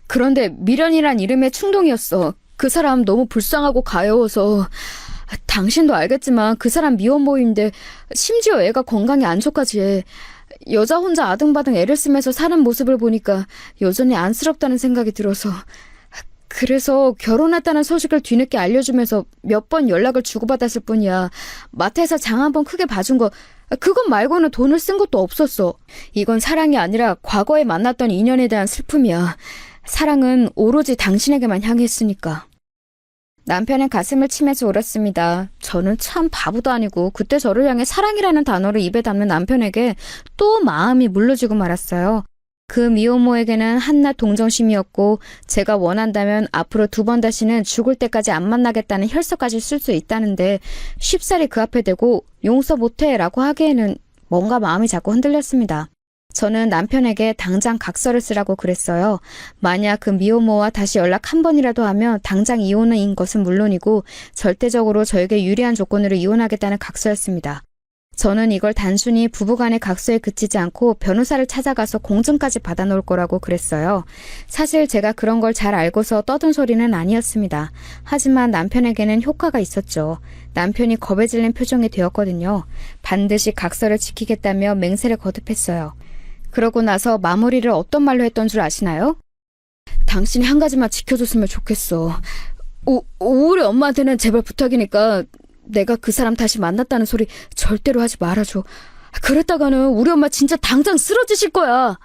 그런데 미련이란 이름의 충동이었어. 그 사람 너무 불쌍하고 가여워서. 당신도 알겠지만 그 사람 미혼모인데 심지어 애가 건강이 안 좋까지 해. 여자 혼자 아등바등 애를 쓰면서 사는 모습을 보니까 여전히 안쓰럽다는 생각이 들어서. 그래서 결혼했다는 소식을 뒤늦게 알려주면서 몇 번 연락을 주고받았을 뿐이야. 마트에서 장 한 번 크게 봐준 거 그것 말고는 돈을 쓴 것도 없었어. 이건 사랑이 아니라 과거에 만났던 인연에 대한 슬픔이야. 사랑은 오로지 당신에게만 향했으니까. 남편은 가슴을 치면서 울었습니다. 저는 참 바보도 아니고 그때 저를 향해 사랑이라는 단어를 입에 담는 남편에게 또 마음이 물러지고 말았어요. 그 미혼모에게는 한낱 동정심이었고 제가 원한다면 앞으로 2번 다시는 죽을 때까지 안 만나겠다는 혈서까지 쓸 수 있다는데 쉽사리 그 앞에 대고 용서 못해 라고 하기에는 뭔가 마음이 자꾸 흔들렸습니다. 저는 남편에게 당장 각서를 쓰라고 그랬어요. 만약 그 미혼모와 다시 연락 한 번이라도 하면 당장 이혼인 것은 물론이고 절대적으로 저에게 유리한 조건으로 이혼하겠다는 각서였습니다. 저는 이걸 단순히 부부간의 각서에 그치지 않고 변호사를 찾아가서 공증까지 받아놓을 거라고 그랬어요. 사실 제가 그런 걸 잘 알고서 떠든 소리는 아니었습니다. 하지만 남편에게는 효과가 있었죠. 남편이 겁에 질린 표정이 되었거든요. 반드시 각서를 지키겠다며 맹세를 거듭했어요. 그러고 나서 마무리를 어떤 말로 했던 줄 아시나요? 당신이 한 가지만 지켜줬으면 좋겠어. 우리 엄마한테는 제발 부탁이니까 내가 그 사람 다시 만났다는 소리 절대로 하지 말아줘. 그랬다가는 우리 엄마 진짜 당장 쓰러지실 거야.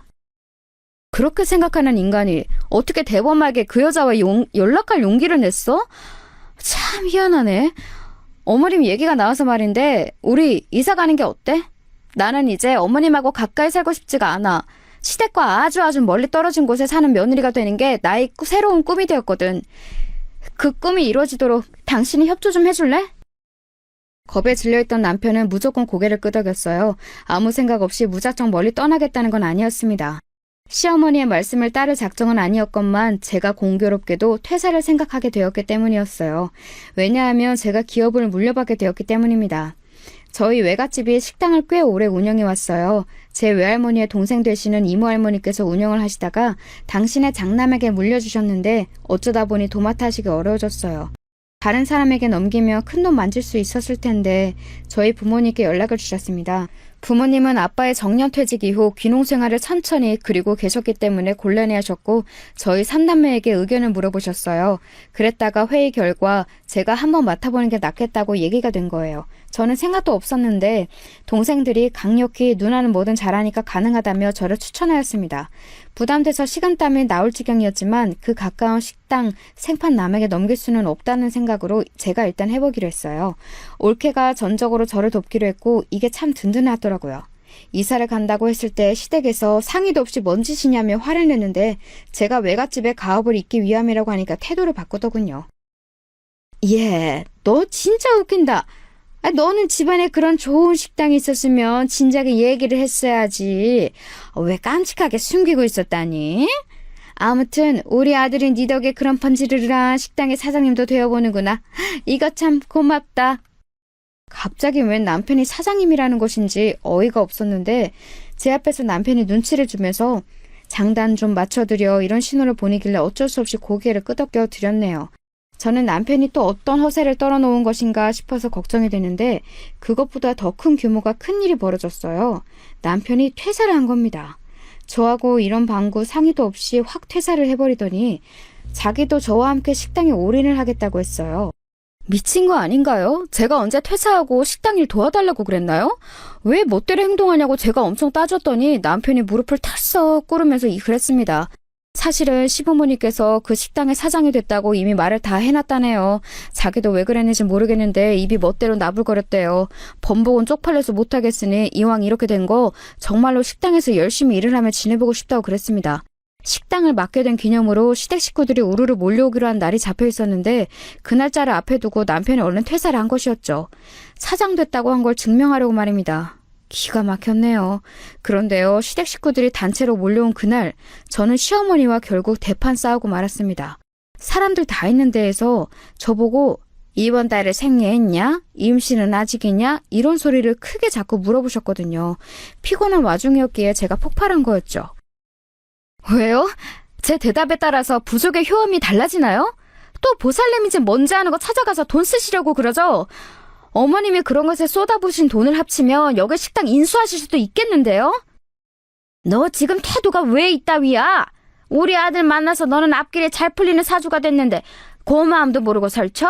그렇게 생각하는 인간이 어떻게 대범하게 그 여자와 연락할 용기를 냈어? 참 희한하네. 어머님 얘기가 나와서 말인데 우리 이사 가는 게 어때? 나는 이제 어머님하고 가까이 살고 싶지가 않아. 시댁과 아주 멀리 떨어진 곳에 사는 며느리가 되는 게 나의 새로운 꿈이 되었거든. 그 꿈이 이루어지도록 당신이 협조 좀 해줄래? 겁에 질려있던 남편은 무조건 고개를 끄덕였어요. 아무 생각 없이 무작정 멀리 떠나겠다는 건 아니었습니다. 시어머니의 말씀을 따를 작정은 아니었건만 제가 공교롭게도 퇴사를 생각하게 되었기 때문이었어요. 왜냐하면 제가 기업을 물려받게 되었기 때문입니다. 저희 외갓집이 식당을 꽤 오래 운영해왔어요. 제 외할머니의 동생 되시는 이모할머니께서 운영을 하시다가 당신의 장남에게 물려주셨는데 어쩌다 보니 도맡아 하시기 어려워졌어요. 다른 사람에게 넘기며 큰돈 만질 수 있었을 텐데 저희 부모님께 연락을 주셨습니다. 부모님은 아빠의 정년퇴직 이후 귀농 생활을 천천히 그리고 계셨기 때문에 곤란해하셨고 저희 3남매에게 의견을 물어보셨어요. 그랬다가 회의 결과 제가 한번 맡아보는 게 낫겠다고 얘기가 된 거예요. 저는 생각도 없었는데 동생들이 강력히 누나는 뭐든 잘하니까 가능하다며 저를 추천하였습니다. 부담돼서 식은땀이 나올 지경이었지만 그 가까운 식당 생판 남에게 넘길 수는 없다는 생각으로 제가 일단 해보기로 했어요. 올케가 전적으로 저를 돕기로 했고 이게 참 든든하더라고요. 이사를 간다고 했을 때 시댁에서 상의도 없이 뭔 짓이냐며 화를 내는데 제가 외갓집에 가업을 잇기 위함이라고 하니까 태도를 바꾸더군요. 예, 너 진짜 웃긴다. 너는 집안에 그런 좋은 식당이 있었으면 진작에 얘기를 했어야지. 왜 깜찍하게 숨기고 있었다니? 아무튼 우리 아들이 네 덕에 그런 번지르르한 식당의 사장님도 되어보는구나. 이거 참 고맙다. 갑자기 웬 남편이 사장님이라는 것인지 어이가 없었는데 제 앞에서 남편이 눈치를 주면서 장단 좀 맞춰드려 이런 신호를 보내길래 어쩔 수 없이 고개를 끄덕여 드렸네요. 저는 남편이 또 어떤 허세를 떨어놓은 것인가 싶어서 걱정이 되는데 그것보다 더 큰 규모가 큰일이 벌어졌어요. 남편이 퇴사를 한 겁니다. 저하고 이런 방구 상의도 없이 확 퇴사를 해버리더니 자기도 저와 함께 식당에 올인을 하겠다고 했어요. 미친 거 아닌가요? 제가 언제 퇴사하고 식당 일 도와달라고 그랬나요? 왜 멋대로 행동하냐고 제가 엄청 따졌더니 남편이 무릎을 털썩 꿇으면서 그랬습니다. 사실은 시부모님께서 그 식당의 사장이 됐다고 이미 말을 다 해놨다네요. 자기도 왜 그랬는지 모르겠는데 입이 멋대로 나불거렸대요. 번복은 쪽팔려서 못하겠으니 이왕 이렇게 된 거 정말로 식당에서 열심히 일을 하며 지내보고 싶다고 그랬습니다. 식당을 맡게 된 기념으로 시댁 식구들이 우르르 몰려오기로 한 날이 잡혀 있었는데 그 날짜를 앞에 두고 남편이 얼른 퇴사를 한 것이었죠. 사장 됐다고 한 걸 증명하려고 말입니다. 기가 막혔네요. 그런데요, 시댁 식구들이 단체로 몰려온 그날 저는 시어머니와 결국 대판 싸우고 말았습니다. 사람들 다 있는 데에서 저보고 이번 달에 생리했냐? 임신은 아직이냐? 이런 소리를 크게 자꾸 물어보셨거든요. 피곤한 와중이었기에 제가 폭발한 거였죠. 왜요? 제 대답에 따라서 부족의 효험이 달라지나요? 또 보살님인지 뭔지 아는 거 찾아가서 돈 쓰시려고 그러죠? 어머님이 그런 것에 쏟아부으신 돈을 합치면 여기 식당 인수하실 수도 있겠는데요? 너 지금 태도가 왜 이따위야? 우리 아들 만나서 너는 앞길에 잘 풀리는 사주가 됐는데 고마움도 모르고 설쳐?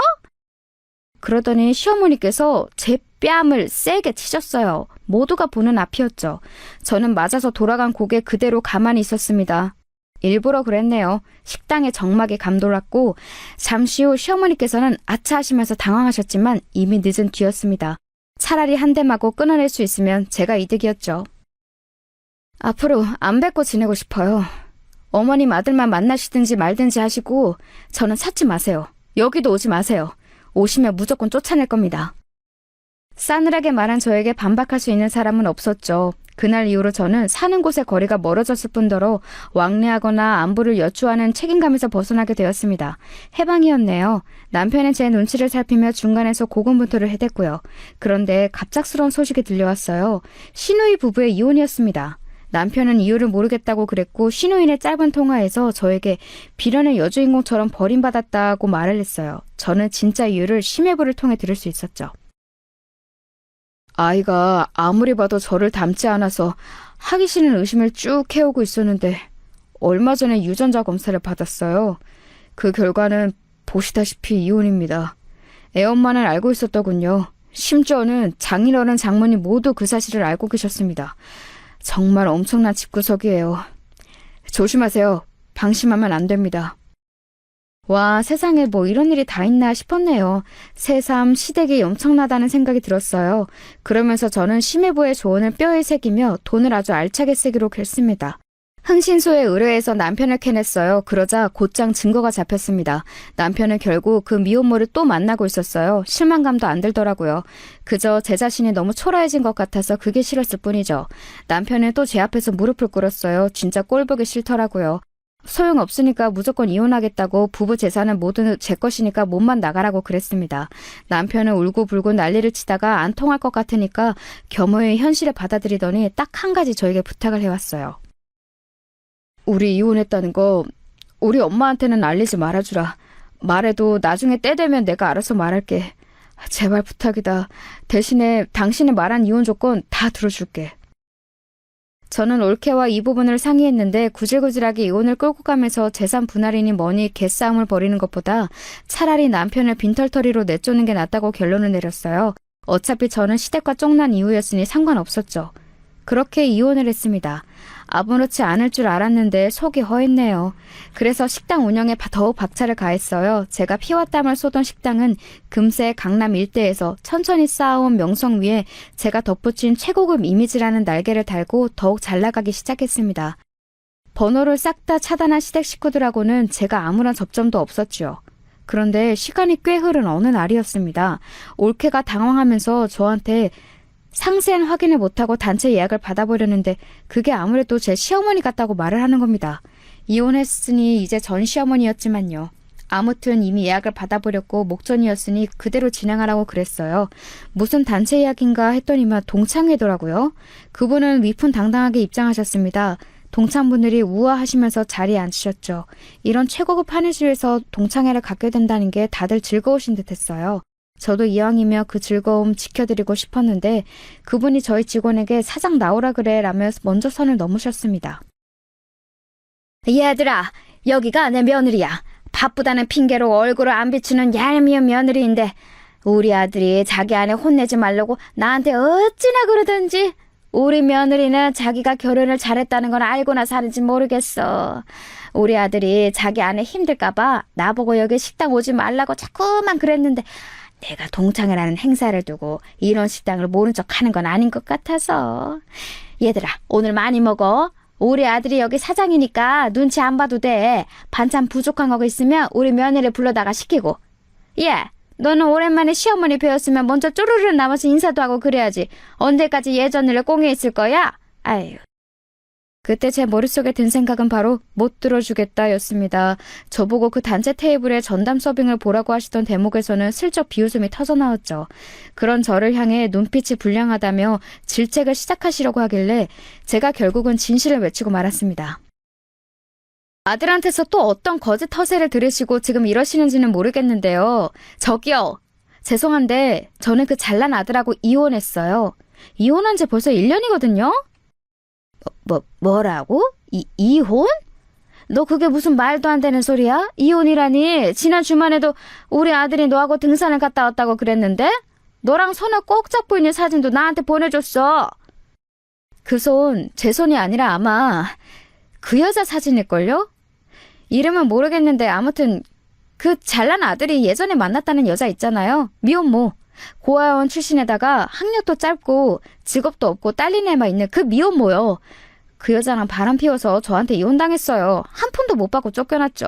그러더니 시어머니께서 제 뺨을 세게 치셨어요. 모두가 보는 앞이었죠. 저는 맞아서 돌아간 고개 그대로 가만히 있었습니다. 일부러 그랬네요. 식당에 정막이 감돌았고 잠시 후 시어머니께서는 아차 하시면서 당황하셨지만 이미 늦은 뒤였습니다. 차라리 한 대 맞고 끊어낼 수 있으면 제가 이득이었죠. 앞으로 안 뵙고 지내고 싶어요. 어머님 아들만 만나시든지 말든지 하시고 저는 찾지 마세요. 여기도 오지 마세요. 오시면 무조건 쫓아낼 겁니다. 싸늘하게 말한 저에게 반박할 수 있는 사람은 없었죠. 그날 이후로 저는 사는 곳의 거리가 멀어졌을 뿐더러 왕래하거나 안부를 여쭈하는 책임감에서 벗어나게 되었습니다. 해방이었네요. 남편은 제 눈치를 살피며 중간에서 고군분투를 해댔고요. 그런데 갑작스러운 소식이 들려왔어요. 시누이 부부의 이혼이었습니다. 남편은 이유를 모르겠다고 그랬고 시누이의 짧은 통화에서 저에게 비련의 여주인공처럼 버림받았다고 말을 했어요. 저는 진짜 이유를 심해부를 통해 들을 수 있었죠. 아이가 아무리 봐도 저를 닮지 않아서 하기 싫은 의심을 쭉 해오고 있었는데 얼마 전에 유전자 검사를 받았어요. 그 결과는 보시다시피 이혼입니다. 애엄마는 알고 있었더군요. 심지어는 장인어른 장모님 모두 그 사실을 알고 계셨습니다. 정말 엄청난 집구석이에요. 조심하세요. 방심하면 안 됩니다. 와, 세상에 뭐 이런 일이 다 있나 싶었네요. 새삼 시댁이 엄청나다는 생각이 들었어요. 그러면서 저는 심해부의 조언을 뼈에 새기며 돈을 아주 알차게 쓰기로 결심했습니다. 흥신소에 의뢰해서 남편을 캐냈어요. 그러자 곧장 증거가 잡혔습니다. 남편은 결국 그 미혼모를 또 만나고 있었어요. 실망감도 안 들더라고요. 그저 제 자신이 너무 초라해진 것 같아서 그게 싫었을 뿐이죠. 남편은 또 제 앞에서 무릎을 꿇었어요. 진짜 꼴보기 싫더라고요. 소용없으니까 무조건 이혼하겠다고 부부 재산은 모두 제 것이니까 몸만 나가라고 그랬습니다. 남편은 울고불고 난리를 치다가 안 통할 것 같으니까 겸허히 현실을 받아들이더니 딱 한 가지 저에게 부탁을 해왔어요. 우리 이혼했다는 거 우리 엄마한테는 알리지 말아주라. 말해도 나중에 때 되면 내가 알아서 말할게. 제발 부탁이다. 대신에 당신이 말한 이혼 조건 다 들어줄게. 저는 올케와 이 부분을 상의했는데 구질구질하게 이혼을 끌고 가면서 재산 분할이니 뭐니 개싸움을 벌이는 것보다 차라리 남편을 빈털터리로 내쫓는 게 낫다고 결론을 내렸어요. 어차피 저는 시댁과 쫑난 이후였으니 상관없었죠. 그렇게 이혼을 했습니다. 아무렇지 않을 줄 알았는데 속이 허했네요. 그래서 식당 운영에 더욱 박차를 가했어요. 제가 피와 땀을 쏟은 식당은 금세 강남 일대에서 천천히 쌓아온 명성 위에 제가 덧붙인 최고급 이미지라는 날개를 달고 더욱 잘 나가기 시작했습니다. 번호를 싹 다 차단한 시댁 식구들하고는 제가 아무런 접점도 없었지요. 그런데 시간이 꽤 흐른 어느 날이었습니다. 올케가 당황하면서 저한테 상세한 확인을 못하고 단체 예약을 받아보려는데 그게 아무래도 제 시어머니 같다고 말을 하는 겁니다. 이혼했으니 이제 전 시어머니였지만요. 아무튼 이미 예약을 받아버렸고 목전이었으니 그대로 진행하라고 그랬어요. 무슨 단체 예약인가 했더니만 동창회더라고요. 그분은 위풍당당하게 입장하셨습니다. 동창분들이 우아하시면서 자리에 앉으셨죠. 이런 최고급 한의실에서 동창회를 갖게 된다는 게 다들 즐거우신 듯했어요. 저도 이왕이면 그 즐거움 지켜드리고 싶었는데 그분이 저희 직원에게 사장 나오라 그래 라며 먼저 선을 넘으셨습니다. 얘들아, 여기가 내 며느리야. 바쁘다는 핑계로 얼굴을 안 비추는 얄미운 며느리인데 우리 아들이 자기 아내 혼내지 말라고 나한테 어찌나 그러던지. 우리 며느리는 자기가 결혼을 잘했다는 건 알고나 사는지 모르겠어. 우리 아들이 자기 아내 힘들까봐 나보고 여기 식당 오지 말라고 자꾸만 그랬는데 내가 동창회라는 행사를 두고 이런 식당을 모른 척 하는 건 아닌 것 같아서. 얘들아, 오늘 많이 먹어. 우리 아들이 여기 사장이니까 눈치 안 봐도 돼. 반찬 부족한 거 있으면 우리 며느리 불러다가 시키고. 예, 너는 오랜만에 시어머니 뵈었으면 먼저 쪼르르 나와서 인사도 하고 그래야지. 언제까지 예전을 꽁에 있을 거야? 아유. 그때 제 머릿속에 든 생각은 바로 못 들어주겠다 였습니다. 저보고 그 단체 테이블에 전담 서빙을 보라고 하시던 대목에서는 슬쩍 비웃음이 터져나왔죠. 그런 저를 향해 눈빛이 불량하다며 질책을 시작하시려고 하길래 제가 결국은 진실을 외치고 말았습니다. 아들한테서 또 어떤 거짓 허세를 들으시고 지금 이러시는지는 모르겠는데요. 저기요. 죄송한데 저는 그 잘난 아들하고 이혼했어요. 이혼한 지 벌써 1년이거든요. 뭐라고? 이혼? 너 그게 무슨 말도 안 되는 소리야? 이혼이라니. 지난 주말에도 우리 아들이 너하고 등산을 갔다 왔다고 그랬는데? 너랑 손을 꼭 잡고 있는 사진도 나한테 보내줬어. 그 손, 제 손이 아니라 아마 그 여자 사진일걸요? 이름은 모르겠는데 아무튼 그 잘난 아들이 예전에 만났다는 여자 있잖아요. 미혼모. 고아원 출신에다가 학력도 짧고 직업도 없고 딸린 애만 있는 그 미혼모요. 그 여자랑 바람 피워서 저한테 이혼당했어요. 한 푼도 못 받고 쫓겨났죠.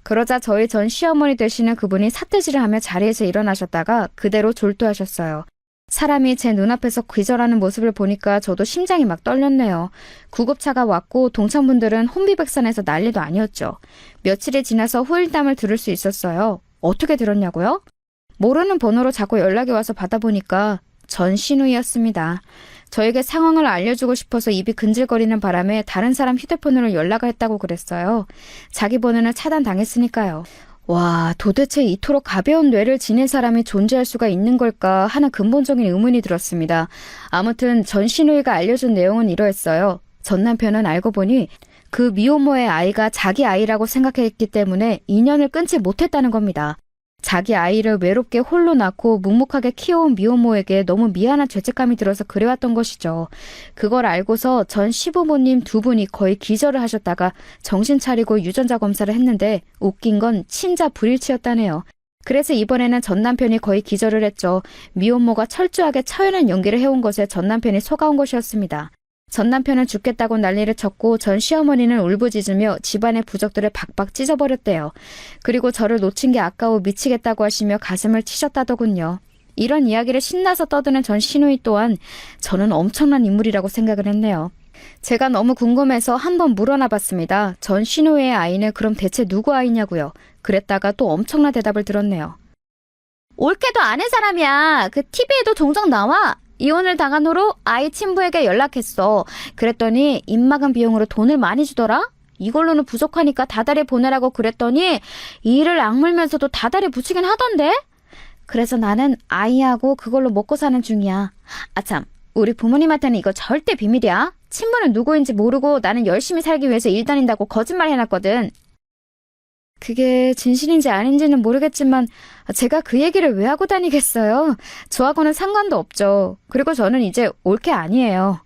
그러자 저희 전 시어머니 되시는 그분이 삿대질을 하며 자리에서 일어나셨다가 그대로 졸도하셨어요. 사람이 제 눈앞에서 기절하는 모습을 보니까 저도 심장이 막 떨렸네요. 구급차가 왔고 동창분들은 혼비백산해서 난리도 아니었죠. 며칠이 지나서 후일담을 들을 수 있었어요. 어떻게 들었냐고요? 모르는 번호로 자꾸 연락이 와서 받아보니까 전 신우이였습니다. 저에게 상황을 알려주고 싶어서 입이 근질거리는 바람에 다른 사람 휴대폰으로 연락을 했다고 그랬어요. 자기 번호는 차단당했으니까요. 와, 도대체 이토록 가벼운 뇌를 지닌 사람이 존재할 수가 있는 걸까 하는 근본적인 의문이 들었습니다. 아무튼 전 신우이가 알려준 내용은 이러했어요. 전 남편은 알고 보니 그 미혼모의 아이가 자기 아이라고 생각했기 때문에 인연을 끊지 못했다는 겁니다. 자기 아이를 외롭게 홀로 낳고 묵묵하게 키워온 미혼모에게 너무 미안한 죄책감이 들어서 그래왔던 것이죠. 그걸 알고서 전 시부모님 두 분이 거의 기절을 하셨다가 정신 차리고 유전자 검사를 했는데 웃긴 건 친자 불일치였다네요. 그래서 이번에는 전 남편이 거의 기절을 했죠. 미혼모가 철저하게 처연한 연기를 해온 것에 전 남편이 속아온 것이었습니다. 전 남편은 죽겠다고 난리를 쳤고 전 시어머니는 울부짖으며 집안의 부적들을 박박 찢어버렸대요. 그리고 저를 놓친 게 아까워 미치겠다고 하시며 가슴을 치셨다더군요. 이런 이야기를 신나서 떠드는 전 시누이 또한 저는 엄청난 인물이라고 생각을 했네요. 제가 너무 궁금해서 한번 물어나 봤습니다. 전 시누이의 아이는 그럼 대체 누구 아이냐고요. 그랬다가 또 엄청난 대답을 들었네요. 올케도 아는 사람이야. 그 TV에도 종종 나와. 이혼을 당한 후로 아이 친부에게 연락했어. 그랬더니 입막음 비용으로 돈을 많이 주더라. 이걸로는 부족하니까 다달이 보내라고 그랬더니 이를 악물면서도 다달이 붙이긴 하던데. 그래서 나는 아이하고 그걸로 먹고 사는 중이야. 아참, 우리 부모님한테는 이거 절대 비밀이야. 친부는 누구인지 모르고 나는 열심히 살기 위해서 일 다닌다고 거짓말 해놨거든. 그게 진실인지 아닌지는 모르겠지만 제가 그 얘기를 왜 하고 다니겠어요? 저하고는 상관도 없죠. 그리고 저는 이제 올게 아니에요.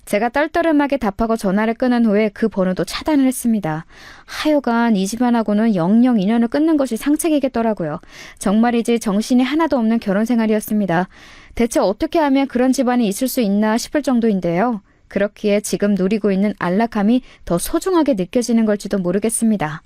제가 떨떠름하게 답하고 전화를 끊은 후에 그 번호도 차단을 했습니다. 하여간 이 집안하고는 영영 인연을 끊는 것이 상책이겠더라고요. 정말이지 정신이 하나도 없는 결혼 생활이었습니다. 대체 어떻게 하면 그런 집안이 있을 수 있나 싶을 정도인데요. 그렇기에 지금 누리고 있는 안락함이 더 소중하게 느껴지는 걸지도 모르겠습니다.